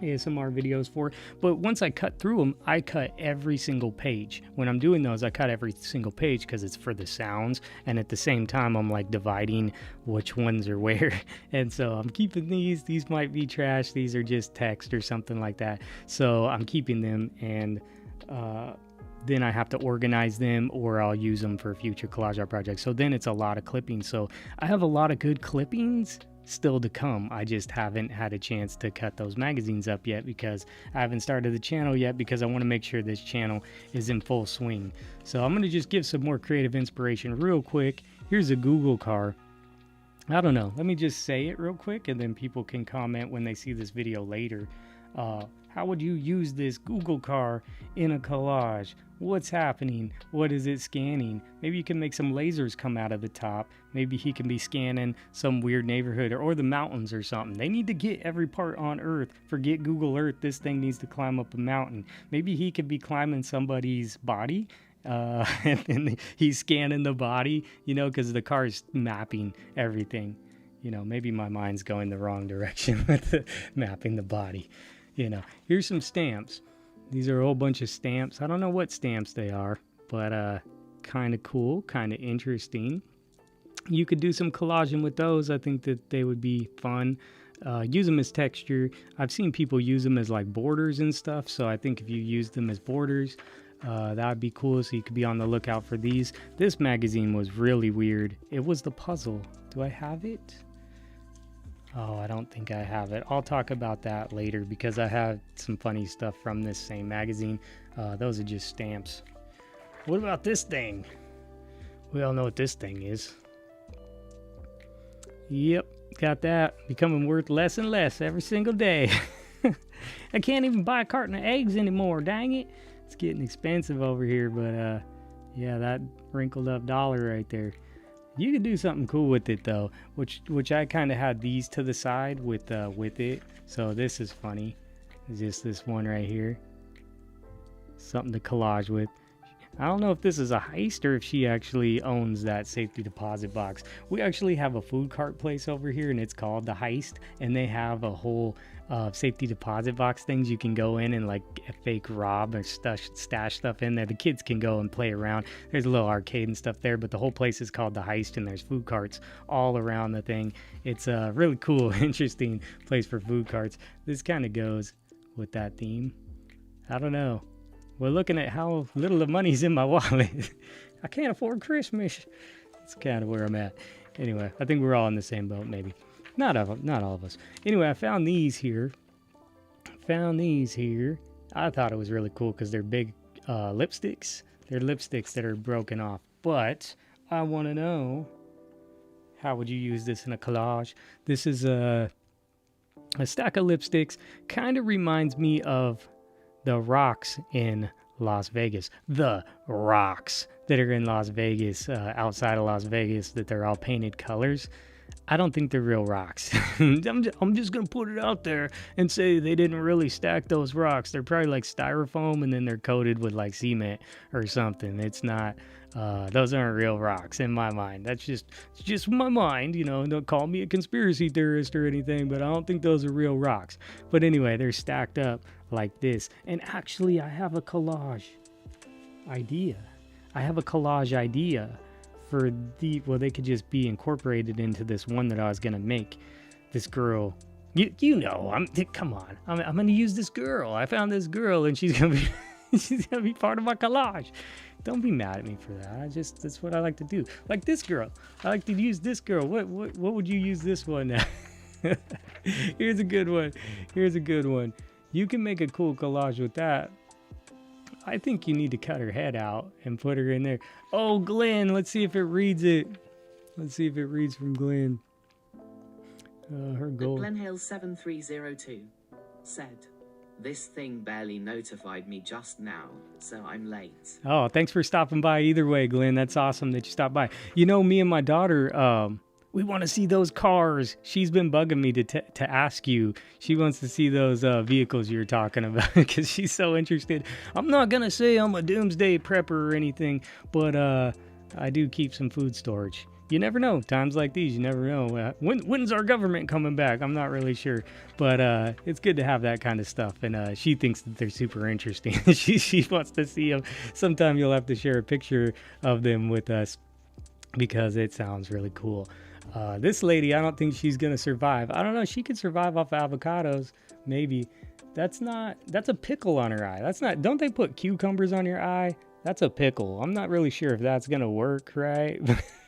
videos for. But once I cut through them, I cut every single page. When I'm doing those, I cut every single page because it's for the sounds, and at the same time I'm like dividing which ones are where. And so I'm keeping these might be trash, these are just text or something like that, so I'm keeping them, and then I have to organize them, or I'll use them for future collage art projects. So then it's a lot of clippings. So I have a lot of good clippings still to come. I just haven't had a chance to cut those magazines up yet because I haven't started the channel yet, because I want to make sure this channel is in full swing. So I'm going to just give some more creative inspiration real quick. Here's a Google car. I don't know. Let me just say it real quick, and then people can comment when they see this video later. How would you use this Google car in a collage? What's happening? What is it scanning? Maybe you can make some lasers come out of the top. Maybe he can be scanning some weird neighborhood or the mountains or something. They need to get every part on Earth. Forget Google Earth. This thing needs to climb up a mountain. Maybe he could be climbing somebody's body. And then he's scanning the body, you know, because the car's mapping everything. You know, maybe my mind's going the wrong direction with mapping the body. You know, here's some stamps. These are a whole bunch of stamps. I don't know what stamps they are, but kind of cool, kind of interesting. You could do some collaging with those. I think that they would be fun. Use them as texture. I've seen people use them as like borders and stuff, so I think if you use them as borders, that would be cool. So you could be on the lookout for these. This magazine was really weird. It was the puzzle. Do I have it? Oh, I don't think I have it. I'll talk about that later because I have some funny stuff from this same magazine. Those are just stamps. What about this thing? We all know what this thing is. Yep, got that. Becoming worth less and less every single day. I can't even buy a carton of eggs anymore, dang it. It's getting expensive over here, but yeah, that wrinkled up dollar right there. You could do something cool with it though, which I kind of had these to the side with it. So this is funny. It's just this one right here. Something to collage with. I don't know if this is a heist or if she actually owns that safety deposit box. We actually have a food cart place over here, and it's called The Heist, and they have a whole safety deposit box things you can go in and like fake rob or stash stuff in there. The kids can go and play around. There's a little arcade and stuff there, but the whole place is called The Heist, and there's food carts all around the thing. It's a really cool, interesting place for food carts. This kind of goes with that theme. I don't know. We're looking at how little the money's in my wallet. I can't afford Christmas. That's kind of where I'm at. Anyway, I think we're all in the same boat, maybe. Not all of us. Anyway, I found these here. I thought it was really cool because they're big lipsticks. They're lipsticks that are broken off. But I want to know, how would you use this in a collage? This is a stack of lipsticks. Kind of reminds me of the rocks in Las Vegas. The rocks that are in Las Vegas, outside of Las Vegas, that they're all painted colors. I don't think they're real rocks. I'm just going to put it out there and say they didn't really stack those rocks. They're probably like styrofoam, and then they're coated with like cement or something. It's not, those aren't real rocks in my mind. That's just my mind, you know. Don't call me a conspiracy theorist or anything, but I don't think those are real rocks. But anyway, they're stacked up like this. And actually, I have a collage idea. For well, they could just be incorporated into this one that I was gonna make. This girl, you know, come on, I'm gonna use this girl. I found this girl, and she's gonna be part of my collage. Don't be mad at me for that. That's what I like to do. Like this girl, I like to use this girl. What would you use this one now? Here's a good one. You can make a cool collage with that. I think you need to cut her head out and put her in there. Oh, Glenn, let's see if it reads it. Let's see if it reads from Glenn. Her goal. Glenhale7302 said, "This thing barely notified me just now, so I'm late." Oh, thanks for stopping by either way, Glenn. That's awesome that you stopped by. You know, me and my daughter, we want to see those cars. She's been bugging me to ask you. She wants to see those vehicles you're talking about because she's so interested. I'm not going to say I'm a doomsday prepper or anything, but I do keep some food storage. You never know. Times like these, you never know. When's our government coming back? I'm not really sure. But it's good to have that kind of stuff. And she thinks that they're super interesting. she wants to see them. Sometime you'll have to share a picture of them with us because it sounds really cool. This lady, I don't think she's going to survive. I don't know. She could survive off avocados. Maybe. That's a pickle on her eye. Don't they put cucumbers on your eye? That's a pickle. I'm not really sure if that's going to work, right?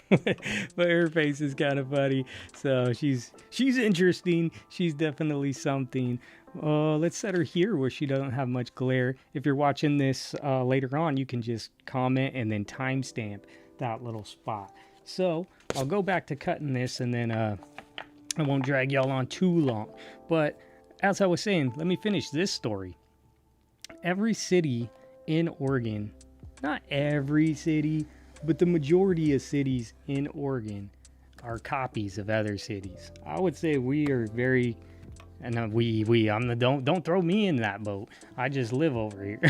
But her face is kind of funny. So she's interesting. She's definitely something. Let's set her here where she doesn't have much glare. If you're watching this later on, you can just comment and then timestamp that little spot. So I'll go back to cutting this and then I won't drag y'all on too long. But as I was saying, let me finish this story. Every city in Oregon, not every city, but the majority of cities in Oregon are copies of other cities. I would say we are very, and don't throw me in that boat. I just live over here.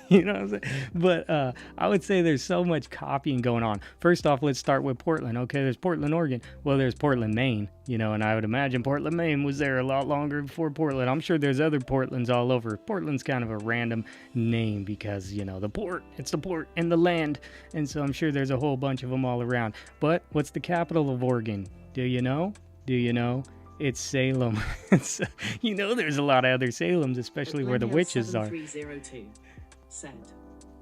You know what I'm saying? But I would say there's so much copying going on. First off, let's start with Portland. Okay, there's Portland, Oregon. Well, there's Portland, Maine. You know, and I would imagine Portland, Maine was there a lot longer before Portland. I'm sure there's other Portlands all over. Portland's kind of a random name because, you know, it's the port and the land. And so I'm sure there's a whole bunch of them all around. But what's the capital of Oregon? Do you know? It's Salem. So, you know, there's a lot of other Salems, especially where the witches are. 7302 said,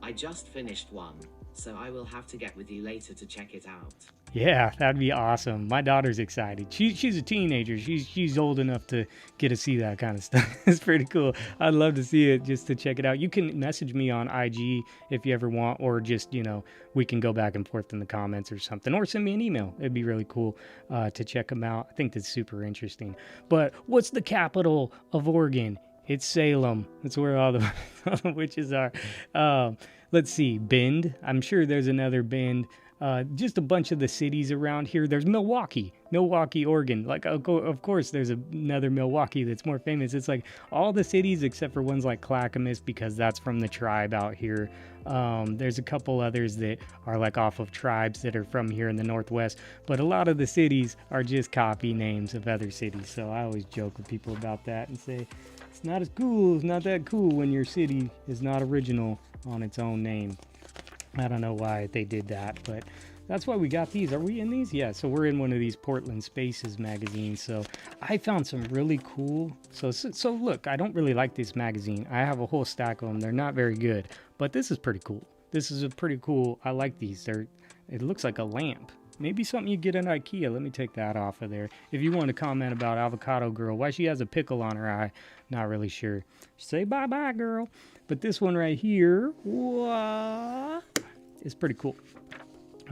"I just finished one, so I will have to get with you later to check it out." Yeah, that'd be awesome. My daughter's excited. She's a teenager. She's old enough to get to see that kind of stuff. It's pretty cool. I'd love to see it just to check it out. You can message me on IG if you ever want, or just, you know, we can go back and forth in the comments or something, or send me an email. It'd be really cool to check them out. I think that's super interesting. But what's the capital of Oregon? It's Salem. That's where all the witches are. Let's see, Bend. I'm sure there's another Bend. Just a bunch of the cities around here. There's Milwaukee, Oregon. Like, of course, there's another Milwaukee that's more famous. It's like all the cities except for ones like Clackamas, because that's from the tribe out here. There's a couple others that are like off of tribes that are from here in the Northwest. But a lot of the cities are just copy names of other cities. So I always joke with people about that and say, it's not as cool, it's not that cool when your city is not original on its own name. I don't know why they did that, but that's why we got these. Are we in these? Yeah, so we're in one of these Portland Spaces magazines. So I found some really cool. So look, I don't really like this magazine. I have a whole stack of them. They're not very good, but this is pretty cool. This is a pretty cool. I like these. It looks like a lamp. Maybe something you get at IKEA. Let me take that off of there. If you want to comment about Avocado Girl, why she has a pickle on her eye, not really sure. Say bye-bye, girl. But this one right here, is pretty cool.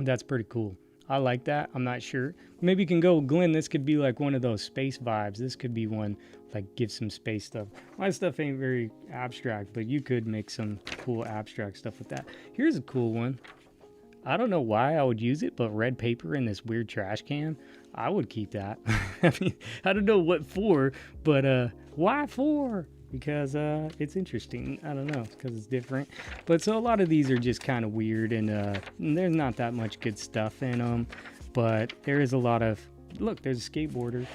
That's pretty cool. I like that. I'm not sure. Maybe you can go, Glenn, this could be like one of those space vibes. This could be one, like, give some space stuff. My stuff ain't very abstract, but you could make some cool abstract stuff with that. Here's a cool one. I don't know why I would use it, but red paper in this weird trash can, I would keep that. I mean, I don't know what for, but why for? Because it's interesting. I don't know, because it's different. But so a lot of these are just kind of weird, and there's not that much good stuff in them. But there is a lot of, look, there's a skateboarder.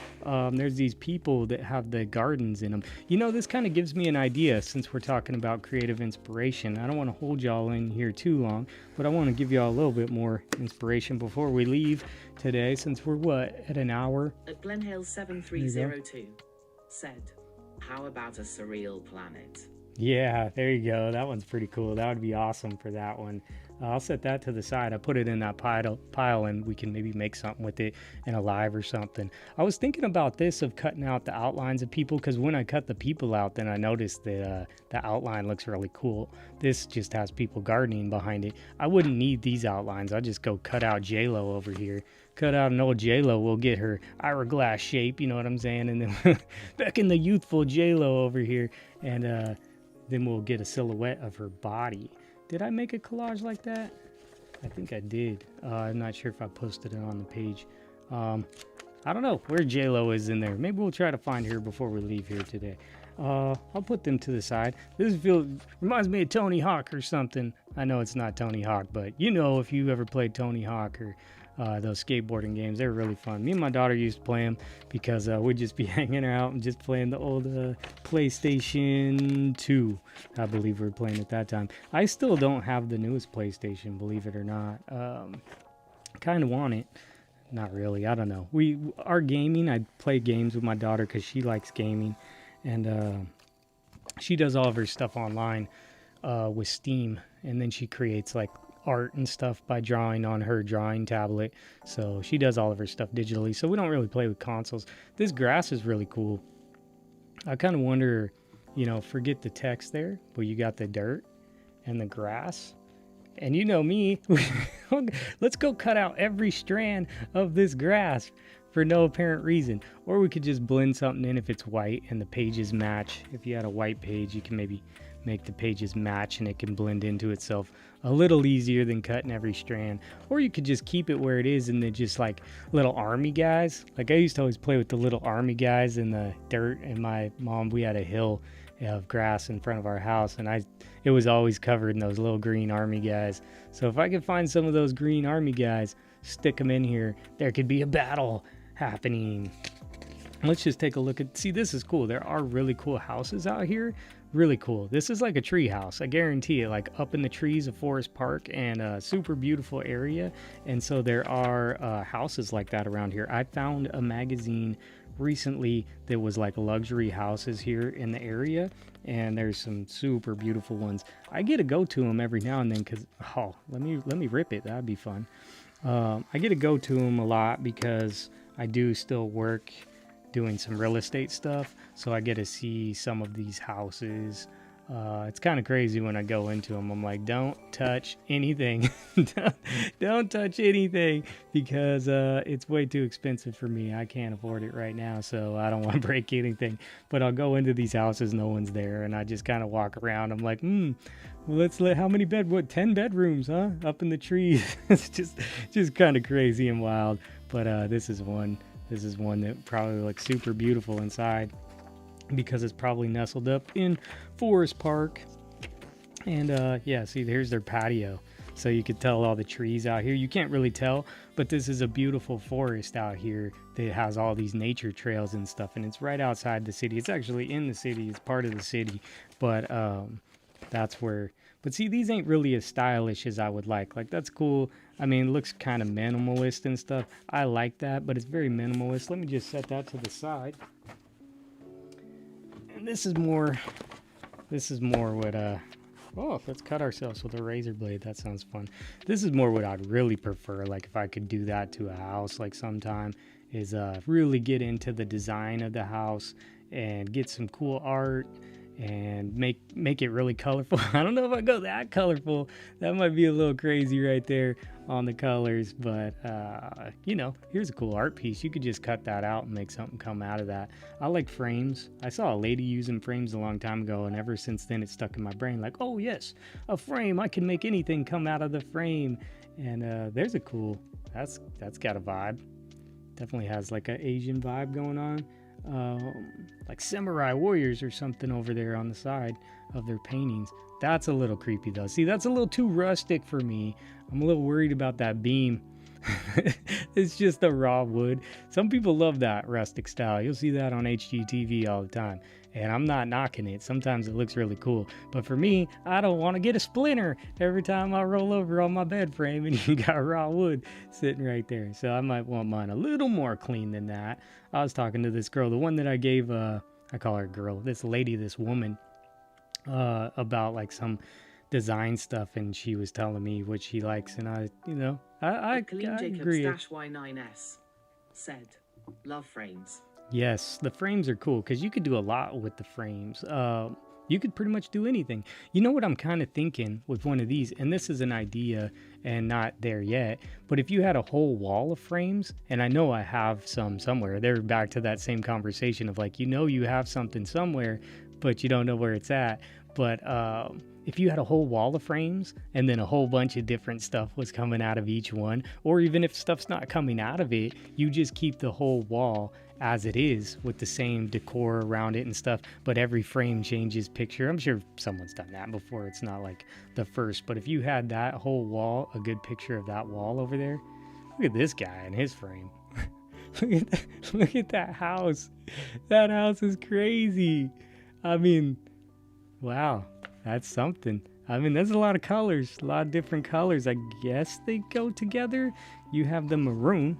There's these people that have the gardens in them. You know, this kind of gives me an idea, since we're talking about creative inspiration. I don't want to hold y'all in here too long, but I want to give y'all a little bit more inspiration before we leave today, since we're, at an hour? At Glenhale7302 said, "How about a surreal planet? Yeah, there you go. That one's pretty cool. That would be awesome for that one. I'll set that to the side. I put it in that pile and we can maybe make something with it in a live or something. I was thinking about this of cutting out the outlines of people because when I cut the people out, then I noticed that the outline looks really cool. This just has people gardening behind it. I wouldn't need these outlines. I'll just go cut out J-Lo over here. Cut out an old J-Lo, we'll get her hourglass shape, you know what I'm saying? And then back in the youthful J-Lo over here. And then we'll get a silhouette of her body. Did I make a collage like that? I think I did. I'm not sure if I posted it on the page. I don't know where J-Lo is in there. Maybe we'll try to find her before we leave here today. I'll put them to the side. This reminds me of Tony Hawk or something. I know it's not Tony Hawk, but you know if you ever played Tony Hawk or those skateboarding games, they're really fun. Me and my daughter used to play them because we'd just be hanging out and just playing the old PlayStation 2. I believe we were playing at that time. I still don't have the newest PlayStation, believe it or not. Kind of want it. Not really. I don't know. Our gaming, I play games with my daughter because she likes gaming. And she does all of her stuff online with Steam. And then she creates like art and stuff by drawing on her drawing tablet. So she does all of her stuff digitally. So we don't really play with consoles. This grass is really cool. I kind of wonder, you know, forget the text there, but you got the dirt and the grass. And you know me, let's go cut out every strand of this grass for no apparent reason. Or we could just blend something in if it's white and the pages match. If you had a white page, you can maybe make the pages match and it can blend into itself a little easier than cutting every strand. Or you could just keep it where it is and then just like little army guys. Like I used to always play with the little army guys in the dirt, and my mom, we had a hill of grass in front of our house, and it was always covered in those little green army guys. So if I could find some of those green army guys, stick them in here, there could be a battle happening. Let's just take a look at, see, this is cool. There are really cool houses out here. Really cool. This is like a tree house. I guarantee it, like up in the trees of Forest Park, and a super beautiful area. And so there are houses like that around here. I found a magazine recently that was like luxury houses here in the area, and there's some super beautiful ones. I get to go to them every now and then because, oh, let me rip it. That'd be fun. I get to go to them a lot because I do still work doing some real estate stuff, so I get to see some of these houses. It's kind of crazy when I go into them. I'm like, don't touch anything. don't touch anything because it's way too expensive for me. I can't afford it right now, so I don't want to break anything. But I'll go into these houses, no one's there, and I just kind of walk around. I'm like, well, how many 10 bedrooms, huh? Up in the trees. It's just kind of crazy and wild. But this is one. This is one that probably looks super beautiful inside because it's probably nestled up in Forest Park. And yeah, see, here's their patio. So you could tell all the trees out here. You can't really tell, but this is a beautiful forest out here that has all these nature trails and stuff. And it's right outside the city. It's actually in the city. It's part of the city. But that's where... But see, these ain't really as stylish as I would like. Like, that's cool. I mean, it looks kind of minimalist and stuff. I like that, but it's very minimalist. Let me just set that to the side. And this is more what, oh, let's cut ourselves with a razor blade. That sounds fun. This is more what I'd really prefer. Like, if I could do that to a house, like sometime, is really get into the design of the house and get some cool art and make it really colorful. I don't know if I go that colorful. That might be a little crazy right there on the colors, but you know, here's a cool art piece. You could just cut that out and make something come out of that. I like frames. I saw a lady using frames a long time ago, and ever since then it's stuck in my brain like, oh yes, a frame. I can make anything come out of the frame. And there's a cool, that's got a vibe. Definitely has like an Asian vibe going on. Like samurai warriors or something over there on the side of their paintings. That's a little creepy though. See, that's a little too rustic for me. I'm a little worried about that beam. It's just a raw wood. Some people love that rustic style. You'll see that on HGTV all the time. And I'm not knocking it. Sometimes it looks really cool. But for me, I don't want to get a splinter every time I roll over on my bed frame and you got raw wood sitting right there. So I might want mine a little more clean than that. I was talking to this girl, the one that I gave, I call her girl, this lady, this woman. about like some design stuff, and she was telling me what she likes, and I Colleen Jacobs agree. Y9S said, love frames. Yes, the frames are cool because you could do a lot with the frames. You could pretty much do anything. You know what I'm kind of thinking with one of these, and this is an idea and not there yet, but if you had a whole wall of frames, and I know I have some somewhere, they're back to that same conversation of like, you have something somewhere, but you don't know where it's at. But if you had a whole wall of frames and then a whole bunch of different stuff was coming out of each one, or even if stuff's not coming out of it, you just keep the whole wall as it is with the same decor around it and stuff, but every frame changes picture. I'm sure someone's done that before. It's not like the first, but if you had that whole wall, a good picture of that wall over there, look at this guy and his frame. Look at that house. That house is crazy. I mean, wow, that's something. I mean, there's a lot of colors, a lot of different colors. I guess they go together. You have the maroon.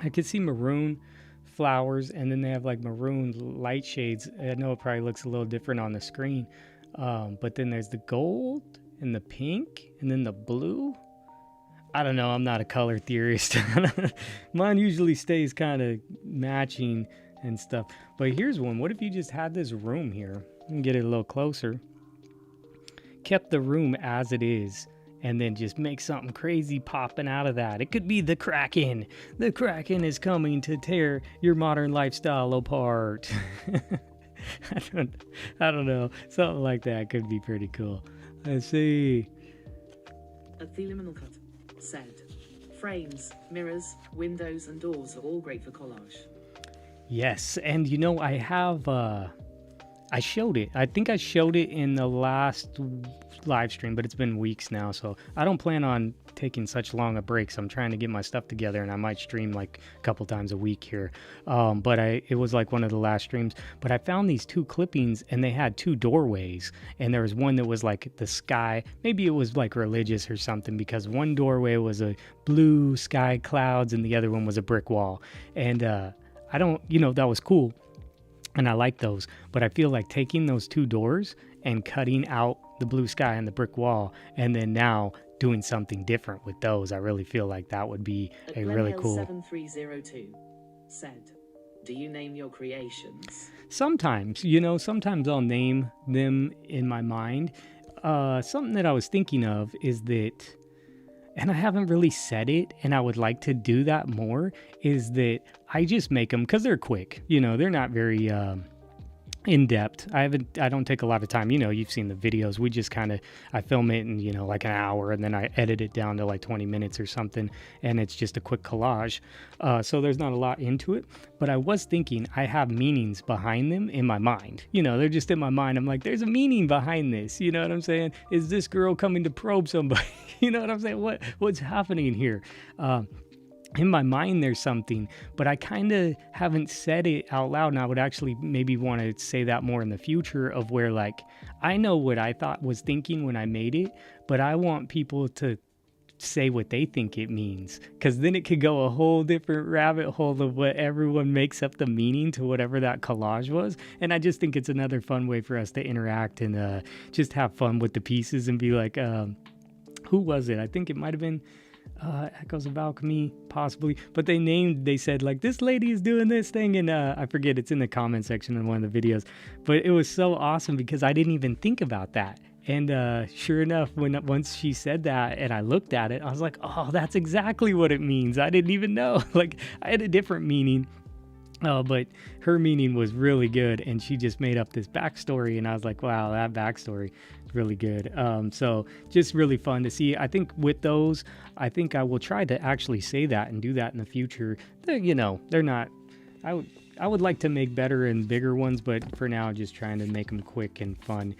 I could see maroon flowers, and then they have like maroon light shades. I know it probably looks a little different on the screen, but then there's the gold and the pink and then the blue. I don't know, I'm not a color theorist. Mine usually stays kind of matching and stuff, but here's one. What if you just had this room here and get it a little closer, kept the room as it is, and then just make something crazy popping out of that? It could be the Kraken. The Kraken is coming to tear your modern lifestyle apart. I don't know. Something like that could be pretty cool. Let's see. A Theliminal Cut said, frames, mirrors, windows, and doors are all great for collage. Yes, and I have... I showed it. I think I showed it in the last live stream, but it's been weeks now, so I don't plan on taking such long a break. So I'm trying to get my stuff together, and I might stream like a couple times a week here. But it was like one of the last streams. But I found these two clippings, and they had two doorways, and there was one that was like the sky. Maybe it was like religious or something, because one doorway was a blue sky clouds, and the other one was a brick wall. And I don't, that was cool. And I like those, but I feel like taking those two doors and cutting out the blue sky and the brick wall, and then now doing something different with those, I really feel like that would be a really cool. 7302 said, do you name your creations? Sometimes, sometimes I'll name them in my mind. Something that I was thinking of is that, and I haven't really said it, and I would like to do that more, is that I just make them because they're quick. They're not very in depth. I don't take a lot of time. You've seen the videos. We just I film it in, like an hour, and then I edit it down to like 20 minutes or something, and it's just a quick collage. So there's not a lot into it, but I was thinking I have meanings behind them in my mind. They're just in my mind. I'm like, there's a meaning behind this. You know what I'm saying? Is this girl coming to probe somebody? You know what I'm saying? What's happening here? In my mind, there's something, but I kind of haven't said it out loud, and I would actually maybe want to say that more in the future, of where like, I know what I was thinking when I made it, but I want people to say what they think it means, because then it could go a whole different rabbit hole of what everyone makes up the meaning to whatever that collage was. And I just think it's another fun way for us to interact and just have fun with the pieces and be like, who was it? I think it might have been Echoes of Alchemy, possibly, but they said like, this lady is doing this thing, and I forget, it's in the comment section in one of the videos, but it was so awesome because I didn't even think about that. And sure enough, once she said that and I looked at it, I was like, oh, that's exactly what it means. I didn't even know. Like, I had a different meaning. But her meaning was really good, and she just made up this backstory, and I was like, wow, that backstory is really good. So just really fun to see. I think with those, I think I will try to actually say that and do that in the future. They're not, I would like to make better and bigger ones, but for now, just trying to make them quick and fun.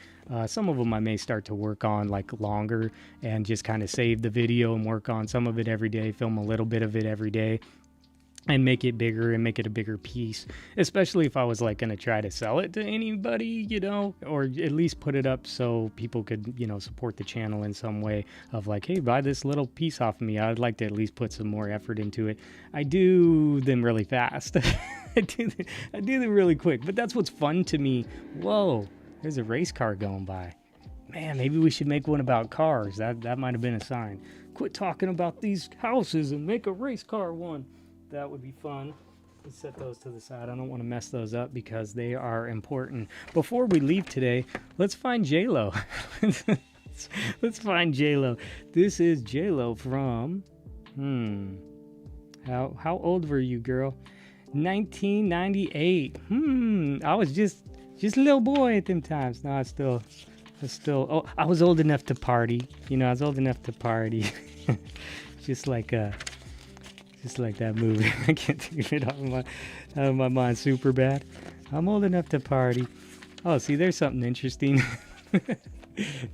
Some of them I may start to work on like longer and just kind of save the video and work on some of it every day, film a little bit of it every day, and make it bigger and make it a bigger piece, especially if I was like going to try to sell it to anybody, or at least put it up so people could, support the channel in some way of like, hey, buy this little piece off of me. I'd like to at least put some more effort into it. I do them really fast. I do them really quick, but that's what's fun to me. Whoa, There's a race car going by. Man, maybe we should make one about cars. That might have been a sign. Quit talking about these houses and make a race car one. That would be fun. Let's set those to the side. I don't want to mess those up because they are important. Before we leave today, let's find J-Lo. Let's find J-Lo. This is J-Lo from... How old were you, girl? 1998. I was just a little boy at them times. No, I was old enough to party. You know, I was old enough to party. just like that movie. I can't think of it out of my mind. Super bad. I'm old enough to party. Oh, see, there's something interesting.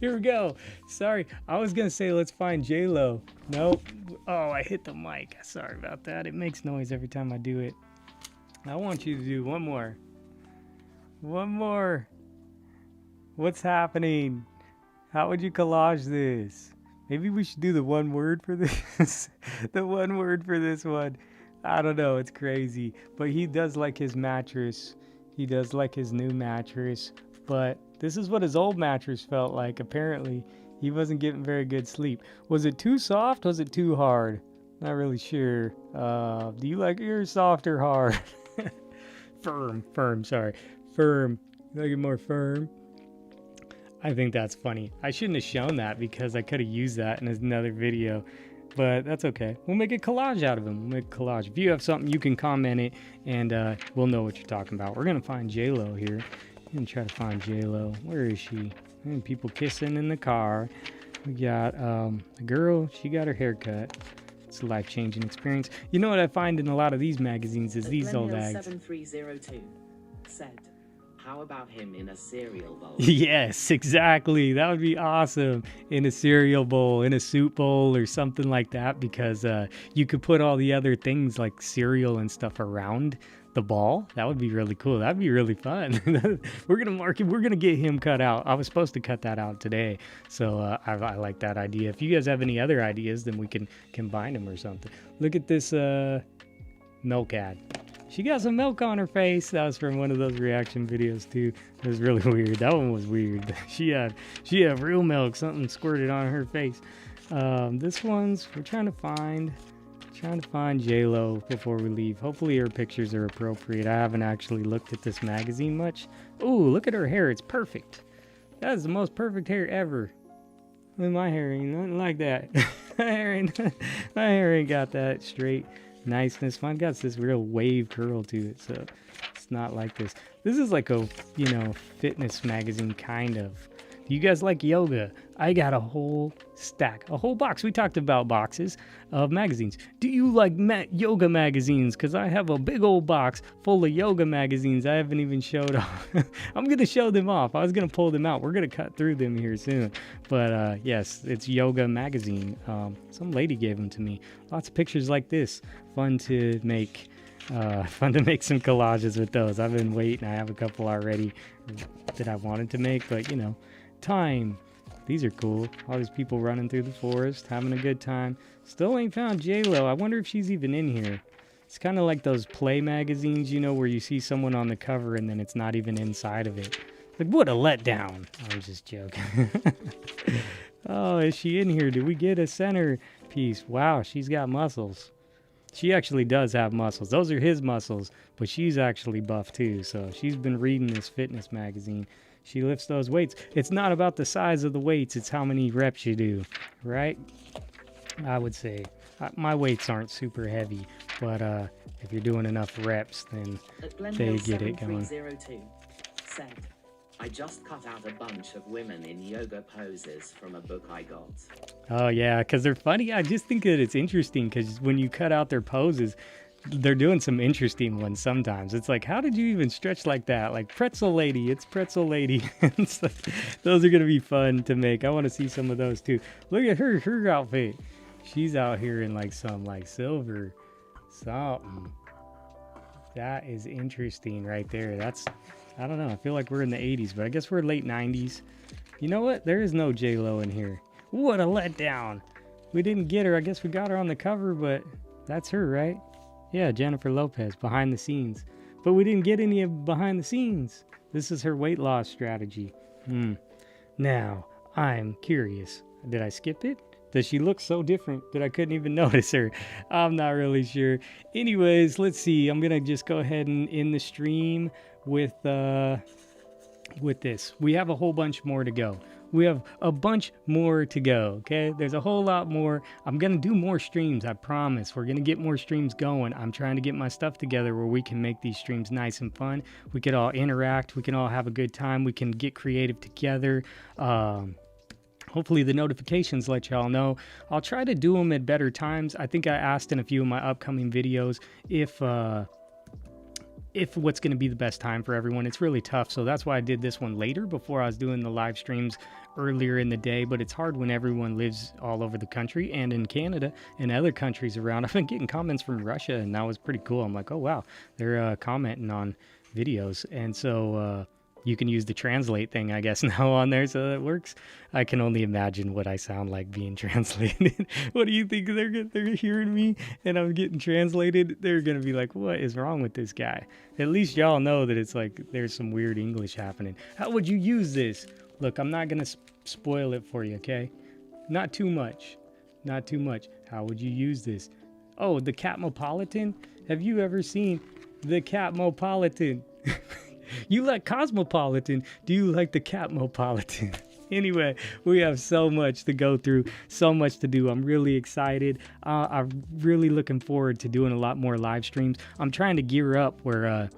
Here we go. Sorry, I was gonna say let's find J-Lo. Nope. Oh, I hit the mic. Sorry about that. It makes noise every time I do it. I want you to do one more. One more. What's happening? How would you collage this? Maybe we should do the one word for this. The one word for this one. I don't know. It's crazy. But he does like his mattress. He does like his new mattress. But this is what his old mattress felt like. Apparently, he wasn't getting very good sleep. Was it too soft? Was it too hard? Not really sure. Do you like yours soft or hard? Firm, sorry. Firm. You like it more firm? I think that's funny. I shouldn't have shown that because I could have used that in another video. But that's okay. We'll make a collage out of them. We'll make a collage. If you have something, you can comment it and we'll know what you're talking about. We're going to find J-Lo here. I'm going to try to find J-Lo. Where is she? And people kissing in the car. We got a girl. She got her hair cut. It's a life-changing experience. You know what I find in a lot of these magazines is these old ads. 7302 said, how about him in a cereal bowl? Yes, exactly. That would be awesome. In a cereal bowl, in a soup bowl, or something like that, because you could put all the other things like cereal and stuff around the ball. That would be really cool. That'd be really fun. We're gonna mark it. We're gonna get him cut out. I was supposed to cut that out today, so I like that idea. If you guys have any other ideas, then we can combine them or something. Look at this milk ad. She got some milk on her face. That was from one of those reaction videos too. It was really weird. That one was weird. She had real milk. Something squirted on her face. This one's we're trying to find J-Lo before we leave. Hopefully her pictures are appropriate. I haven't actually looked at this magazine much. Ooh, look at her hair. It's perfect. That is the most perfect hair ever. My hair ain't nothing like that. my hair ain't got that straight niceness. Mine got this real wave curl to it, so it's not like this. This is like a, fitness magazine kind of. Do you guys like yoga? I got a whole stack, a whole box. We talked about boxes of magazines. Do you like yoga magazines? Because I have a big old box full of yoga magazines I haven't even showed off. I'm going to show them off. I was going to pull them out. We're going to cut through them here soon. But yes, it's yoga magazine. Some lady gave them to me. Lots of pictures like this. Fun to make some collages with those. I've been waiting. I have a couple already that I wanted to make, but time. These are cool. All these people running through the forest, having a good time. Still ain't found J-Lo. I wonder if she's even in here. It's kind of like those play magazines, where you see someone on the cover and then it's not even inside of it. Like, what a letdown. I'm just joking. Oh, is she in here? Did we get a centerpiece? Wow, she's got muscles. She actually does have muscles. Those are his muscles, but she's actually buff too. So she's been reading this fitness magazine. She lifts those weights. It's not about the size of the weights. It's how many reps you do, right? I would say. My weights aren't super heavy, but if you're doing enough reps, then they get it going. 7302 said, I just cut out a bunch of women in yoga poses from a book I got. Oh, yeah, because they're funny. I just think that it's interesting because when you cut out their poses, they're doing some interesting ones sometimes. It's like, how did you even stretch like that? Like pretzel lady, it's pretzel lady. So, those are going to be fun to make. I want to see some of those too. Look at her outfit. She's out here in some silver something. That is interesting right there. I don't know. I feel like we're in the 80s, but I guess we're late 90s. You know what? There is no J-Lo in here. What a letdown. We didn't get her. I guess we got her on the cover, but that's her, right? Yeah, Jennifer Lopez, behind the scenes. But we didn't get any of behind the scenes. This is her weight loss strategy. Now, I'm curious. Did I skip it? Does she look so different that I couldn't even notice her? I'm not really sure. Anyways, let's see. I'm gonna just go ahead and end the stream with this. We have a whole bunch more to go. We have a bunch more to go, okay? There's a whole lot more. I'm going to do more streams, I promise. We're going to get more streams going. I'm trying to get my stuff together where we can make these streams nice and fun. We could all interact. We can all have a good time. We can get creative together. Hopefully the notifications let y'all know. I'll try to do them at better times. I think I asked in a few of my upcoming videos if what's going to be the best time for everyone. It's really tough, so that's why I did this one later before I was doing the live streams earlier in the day. But it's hard when everyone lives all over the country and in Canada and other countries around. I've been getting comments from Russia, and that was pretty cool. I'm like, oh wow, they're commenting on videos. And so you can use the translate thing, I guess, now on there, so that works. I can only imagine what I sound like being translated. What do you think? They're hearing me and I'm getting translated? They're gonna be like, what is wrong with this guy? At least y'all know that it's like there's some weird English happening. How would you use this? Look, I'm not gonna spoil it for you, okay? Not too much. Not too much. How would you use this? Oh, the Catmopolitan? Have you ever seen the Catmopolitan? You like Cosmopolitan. Do you like the Catmopolitan? Anyway, we have so much to go through, so much to do. I'm really excited. I'm really looking forward to doing a lot more live streams. I'm trying to gear up where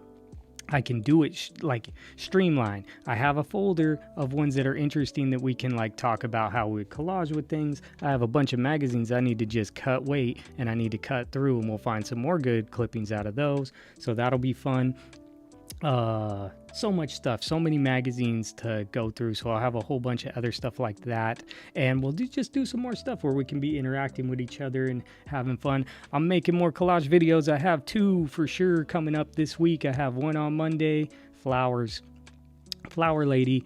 I can do it like streamline. I have a folder of ones that are interesting that we can like talk about how we collage with things. I have a bunch of magazines I need to just cut weight and I need to cut through, and we'll find some more good clippings out of those. So that'll be fun. So much stuff, so many magazines to go through, so I'll have a whole bunch of other stuff like that, and we'll just do some more stuff where we can be interacting with each other and having fun. I'm making more collage videos. I have 2 for sure coming up this week. I have one on Monday, flower lady.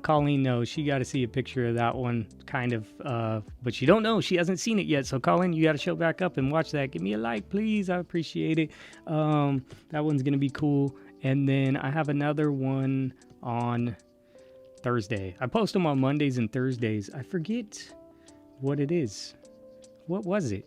Colleen knows. She got to see a picture of that one, kind of, but she don't know. She hasn't seen it yet. So Colleen, you got to show back up and watch that. Give me a like, please. I appreciate it. That one's gonna be cool. And then I have another one on Thursday. I post them on Mondays and Thursdays. I forget what it is. What was it?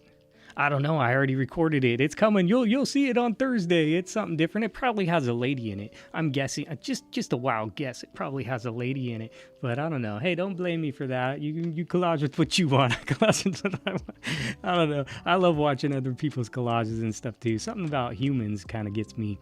I don't know. I already recorded it. It's coming. You'll see it on Thursday. It's something different. It probably has a lady in it. I'm guessing. Just a wild guess. It probably has a lady in it. But I don't know. Hey, don't blame me for that. You collage with what you want. I collage with what I want. I don't know. I love watching other people's collages and stuff too. Something about humans kind of gets me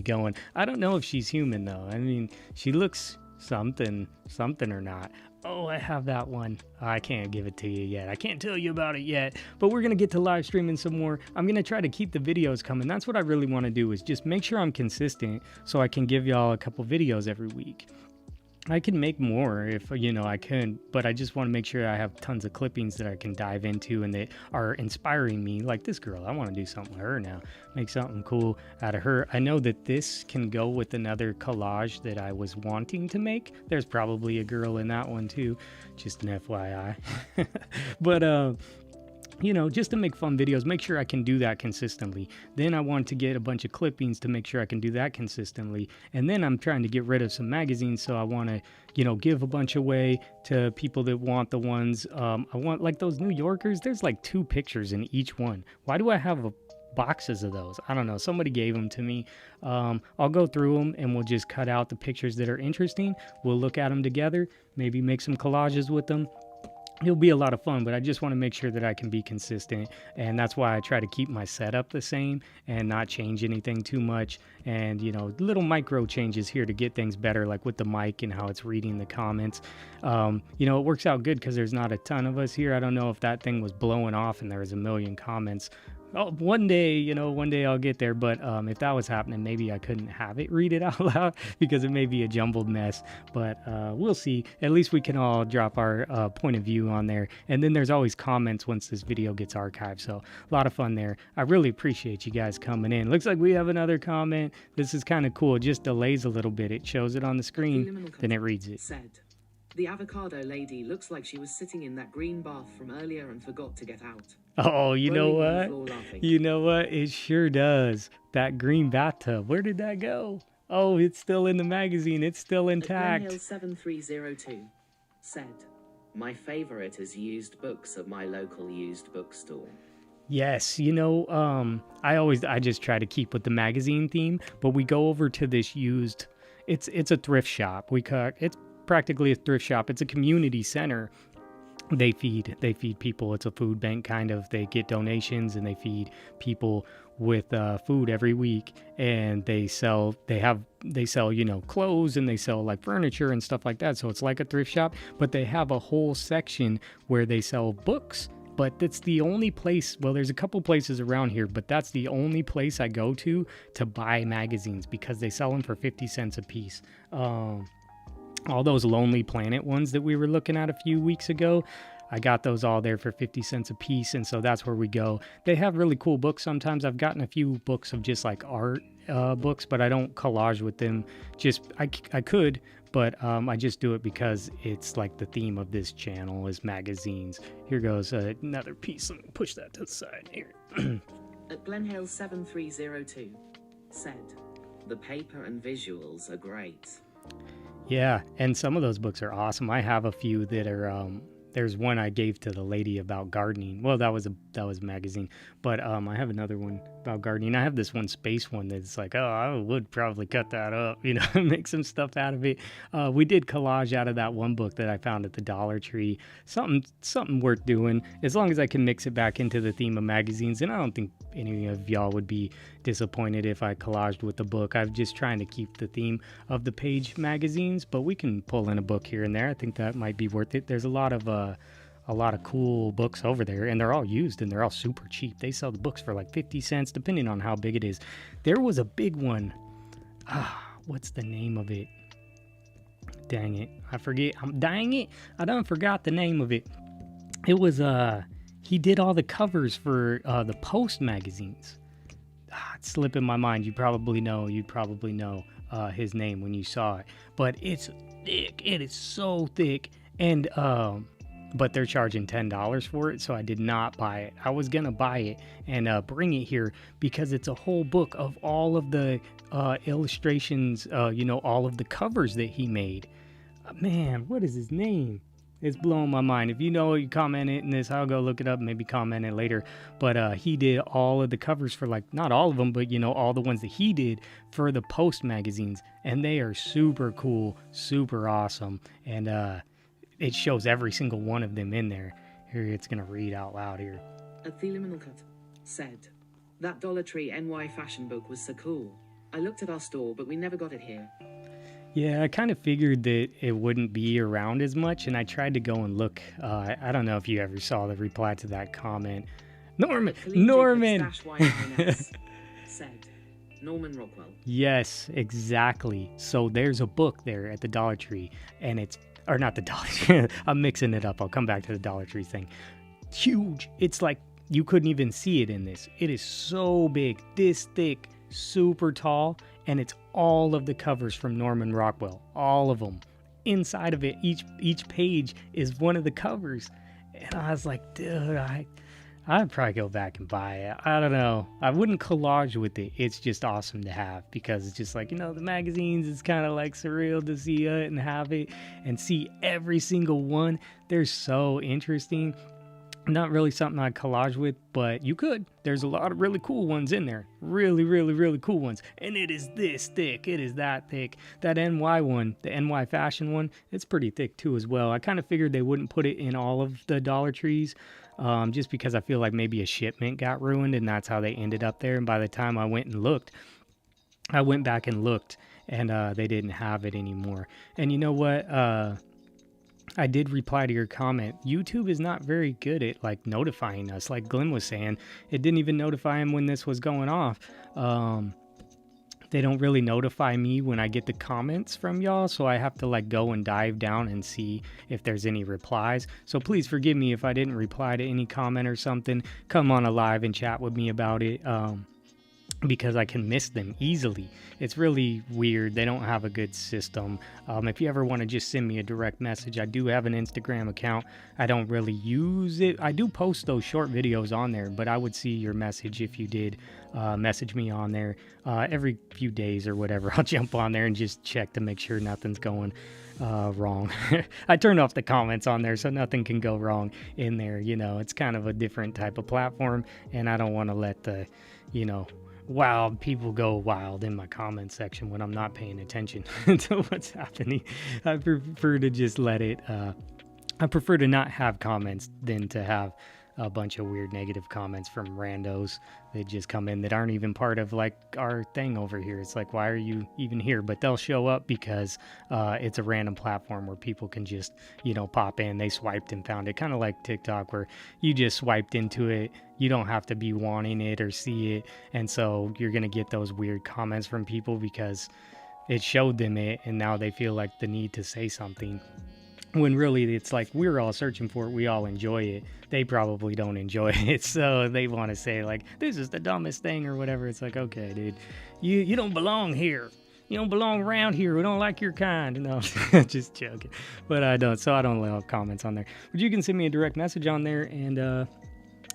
going. I don't know if she's human though. I mean, she looks something or not. Oh, I have that one. I can't give it to you yet. I can't tell you about it yet, but we're going to get to live streaming some more. I'm going to try to keep the videos coming. That's what I really want to do, is just make sure I'm consistent so I can give y'all a couple videos every week. I can make more if, I can, but I just want to make sure I have tons of clippings that I can dive into and that are inspiring me. Like this girl, I want to do something with her now, make something cool out of her. I know that this can go with another collage that I was wanting to make. There's probably a girl in that one too, just an FYI. But, just to make fun videos, make sure I can do that consistently. Then I want to get a bunch of clippings to make sure I can do that consistently. And then I'm trying to get rid of some magazines, so I want to, give a bunch away to people that want the ones. I want like those New Yorkers. There's like 2 pictures in each one. Why do I have boxes of those? I don't know. Somebody gave them to me. I'll go through them and we'll just cut out the pictures that are interesting. We'll look at them together, maybe make some collages with them. It'll be a lot of fun, but I just want to make sure that I can be consistent, and that's why I try to keep my setup the same and not change anything too much, and little micro changes here to get things better, like with the mic and how it's reading the comments. It works out good because there's not a ton of us here. I don't know if that thing was blowing off and there was a million comments. Oh, one day I'll get there, but if that was happening, maybe I couldn't have it read it out loud because it may be a jumbled mess, but we'll see. At least we can all drop our point of view on there, and then there's always comments once this video gets archived, so a lot of fun there. I really appreciate you guys coming in. Looks like we have another comment. This is kind of cool. It just delays a little bit. It shows it on the screen, then it reads it. Said, the avocado lady looks like she was sitting in that green bath from earlier and forgot to get out. Oh, you know Rolling on the what? floor laughing. You know what? It sure does. That green bathtub. Where did that go? Oh, it's still in the magazine. It's still At Glenhill intact. 7302 said, my favorite is used books at my local used bookstore. Yes, I just try to keep with the magazine theme, but we go over to this used. It's a thrift shop. It's practically a thrift shop. It's a community center. They feed people. It's a food bank kind of. They get donations and they feed people with food every week. And they sell clothes, and they sell like furniture and stuff like that. So it's like a thrift shop, but they have a whole section where they sell books. But that's the only place. Well, there's a couple places around here, but that's the only place I go to buy magazines, because they sell them for 50 cents a piece. All those Lonely Planet ones that we were looking at a few weeks ago, I got those all there for 50 cents a piece, and so that's where we go. They have really cool books. Sometimes I've gotten a few books of just like art books, but I don't collage with them. I could, but I just do it because it's like the theme of this channel is magazines. Here goes another piece. Let me push that to the side here. At Glenhill 7302 said, the paper and visuals are great. Yeah, and some of those books are awesome. I have a few that are. There's one I gave to the lady about gardening. Well, that was a magazine, but I have another one about gardening. I have this one space one that's like, oh, I would probably cut that up, make some stuff out of it. We did collage out of that one book that I found at the Dollar Tree. Something worth doing, as long as I can mix it back into the theme of magazines. And I don't think any of y'all would be disappointed if I collaged with the book. I'm just trying to keep the theme of the page magazines, but we can pull in a book here and there. I think that might be worth it. There's a lot of cool books over there, and they're all used and they're all super cheap. They sell the books for like 50 cents depending on how big it is. There was a big one. What's the name of it? Dang it, I forget. I done forgot the name of it. It was he did all the covers for the Post magazines. It's slipping my mind. You'd probably know his name when you saw it. But it's thick. It is so thick. And but they're charging $10 for it, so I did not buy it. I was gonna buy it and bring it here because it's a whole book of all of the illustrations, all of the covers that he made. Man, what is his name? It's blowing my mind. If you know it, you comment it in this. I'll go look it up, maybe comment it later. But he did all of the covers for, like, not all of them, but, all the ones that he did for the Post magazines. And they are super cool, super awesome. And it shows every single one of them in there. Here, it's going to read out loud here. A Theliminalcut said, that Dollar Tree NY fashion book was so cool. I looked at our store, but we never got it here. Yeah, I kind of figured that it wouldn't be around as much, and I tried to go and look. I don't know if you ever saw the reply to that comment. Norman! Said, Norman Rockwell. Yes, exactly. So there's a book there at the Dollar Tree, and or not the Dollar Tree. I'm mixing it up. I'll come back to the Dollar Tree thing. Huge. It's like you couldn't even see it in this. It is so big, this thick, super tall, and it's all of the covers from Norman Rockwell, all of them. Inside of it, each page is one of the covers, and I was like, dude, I'd probably go back and buy it. I don't know. I wouldn't collage with it. It's just awesome to have because it's just like, the magazines, it's kind of like surreal to see it and have it and see every single one. They're so interesting. Not really something I'd collage with, but you could. There's a lot of really cool ones in there. Really, really, really cool ones. And it is this thick. It is that thick. That NY one, the NY fashion one, it's pretty thick too as well. I kind of figured they wouldn't put it in all of the Dollar Trees just because I feel like maybe a shipment got ruined and that's how they ended up there. And by the time I went back and looked, and they didn't have it anymore. And you know what? I did reply to your comment. YouTube is not very good at like notifying us. Like Glenn was saying, it didn't even notify him when this was going off. They don't really notify me when I get the comments from y'all, so I have to like go and dive down and see if there's any replies. So please forgive me if I didn't reply to any comment or something. Come on a live and chat with me about it. because I can miss them easily. It's really weird. They don't have a good system. If you ever want to just send me a direct message, I do have an Instagram account. I don't really use it. I do post those short videos on there, but I would see your message if you did message me on there every few days or whatever. I'll jump on there and just check to make sure nothing's going wrong. I turned off the comments on there so nothing can go wrong in there. It's kind of a different type of platform, and I don't want to let the, wild people go wild in my comment section when I'm not paying attention to what's happening. I prefer to just let it, I prefer to not have comments than to have a bunch of weird negative comments from randos that just come in that aren't even part of like our thing over here. It's like, why are you even here? But they'll show up because it's a random platform where people can just, pop in. They swiped and found it, kind of like TikTok where you just swiped into it. You don't have to be wanting it or see it. And so you're going to get those weird comments from people because it showed them it, and now they feel like the need to say something. When really it's like we're all searching for it, we all enjoy it. They probably don't enjoy it, so they want to say like, this is the dumbest thing or whatever. It's like, okay, dude, you don't belong here. You don't belong around here. We don't like your kind. No, just joking. But I don't allow comments on there. But you can send me a direct message on there, and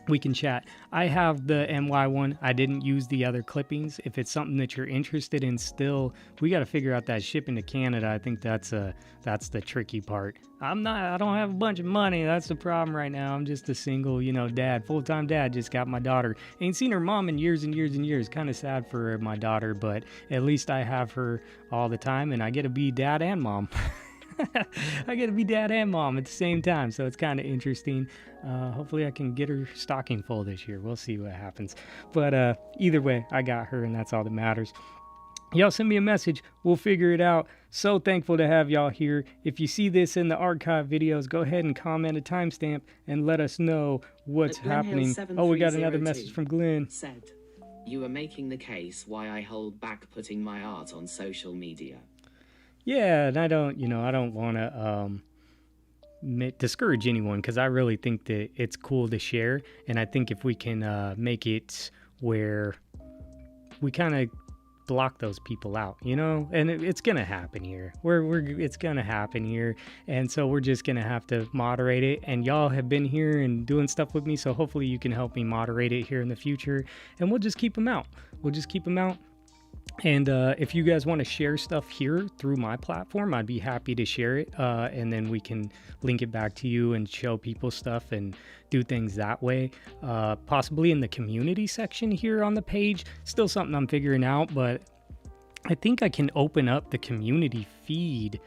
we can chat. I have the NY one. I didn't use the other clippings. If it's something that you're interested in still, we got to figure out that shipping to Canada. I think that's the tricky part. I don't have a bunch of money. That's the problem right now. I'm just a single, dad, full-time dad. Just got my daughter. Ain't seen her mom in years and years and years. Kind of sad for my daughter, but at least I have her all the time, and I get to be dad and mom. I get to be dad and mom at the same time, so it's kind of interesting. Hopefully I can get her stocking full this year. We'll see what happens. But either way, I got her, and that's all that matters. Y'all send me a message. We'll figure it out. So thankful to have y'all here. If you see this in the archive videos, go ahead and comment a timestamp and let us know what's happening. Oh, we got another message from Glenn. Said, you are making the case why I hold back putting my art on social media. Yeah, and I don't want to discourage anyone, because I really think that it's cool to share, and I think if we can make it where we kind of block those people out, and it's gonna happen here. It's gonna happen here, and so we're just gonna have to moderate it. And y'all have been here and doing stuff with me, so hopefully you can help me moderate it here in the future, and we'll just keep them out. And if you guys want to share stuff here through my platform, I'd be happy to share it. And then we can link it back to you and show people stuff and do things that way. Possibly in the community section here on the page. Still something I'm figuring out, but I think I can open up the community feed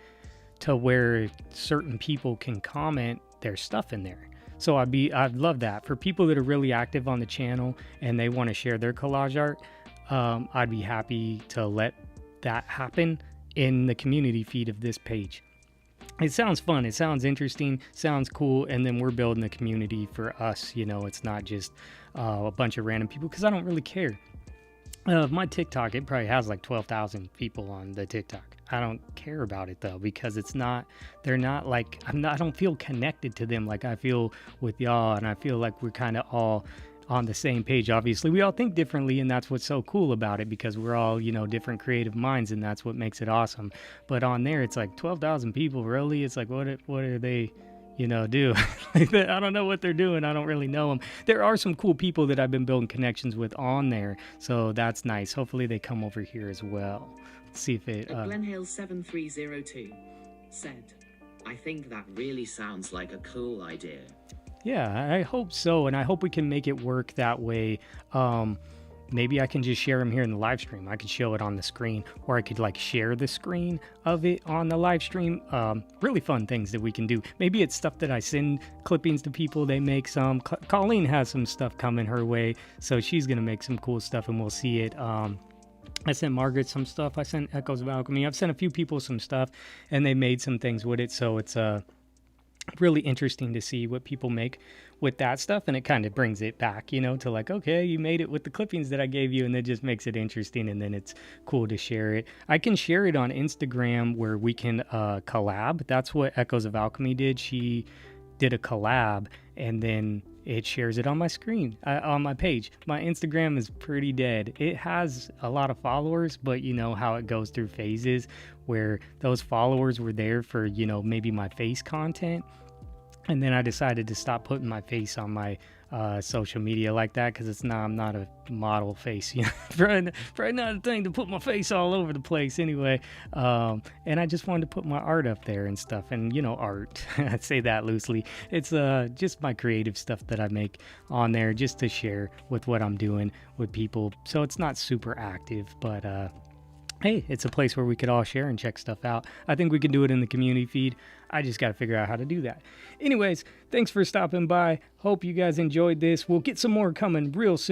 to where certain people can comment their stuff in there. So I'd love that. For people that are really active on the channel and they want to share their collage art, I'd be happy to let that happen in the community feed of this page. It sounds fun. It sounds interesting. Sounds cool. And then we're building a community for us. It's not just a bunch of random people, because I don't really care. My TikTok, it probably has like 12,000 people on the TikTok. I don't care about it though, because they're not like, I don't feel connected to them like I feel with y'all. And I feel like we're kind of all on the same page. Obviously we all think differently, and that's what's so cool about it, because we're all different creative minds, and that's what makes it awesome. But on there it's like 12,000 people. Really, it's like what are they do? I don't know what they're doing. I don't really know them. There are some cool people that I've been building connections with on there, so that's nice. Hopefully they come over here as well. Let's see if it Glenhill7302 said, I think that really sounds like a cool idea. Yeah, I hope so, and I hope we can make it work that way. Maybe I can just share them here in the live stream. I could show it on the screen, or I could share the screen of it on the live stream. Really fun things that we can do. Maybe it's stuff that I send clippings to people. They make some. Colleen has some stuff coming her way, so she's gonna make some cool stuff, and we'll see it. I sent Margaret some stuff. I sent Echoes of Alchemy. I've sent a few people some stuff, and they made some things with it. So it's really interesting to see what people make with that stuff, and it kind of brings it back, to like, okay, you made it with the clippings that I gave you, and it just makes it interesting, and then it's cool to share it. I can share it on Instagram where we can collab. That's what Echoes of Alchemy did. She did a collab, and then it shares it on my screen, on my page. My Instagram is pretty dead. It has a lot of followers, but you know how it goes through phases where those followers were there for, you know, maybe my face content. And then I decided to stop putting my face on my social media like that, because I'm not a model face, you know. probably not a thing to put my face all over the place anyway. And I just wanted to put my art up there and stuff. And you know, art, I say that loosely. It's just my creative stuff that I make on there just to share with what I'm doing with people. So it's not super active, but hey, it's a place where we could all share and check stuff out. I think we can do it in the community feed. I just got to figure out how to do that. Anyways, thanks for stopping by. Hope you guys enjoyed this. We'll get some more coming real soon.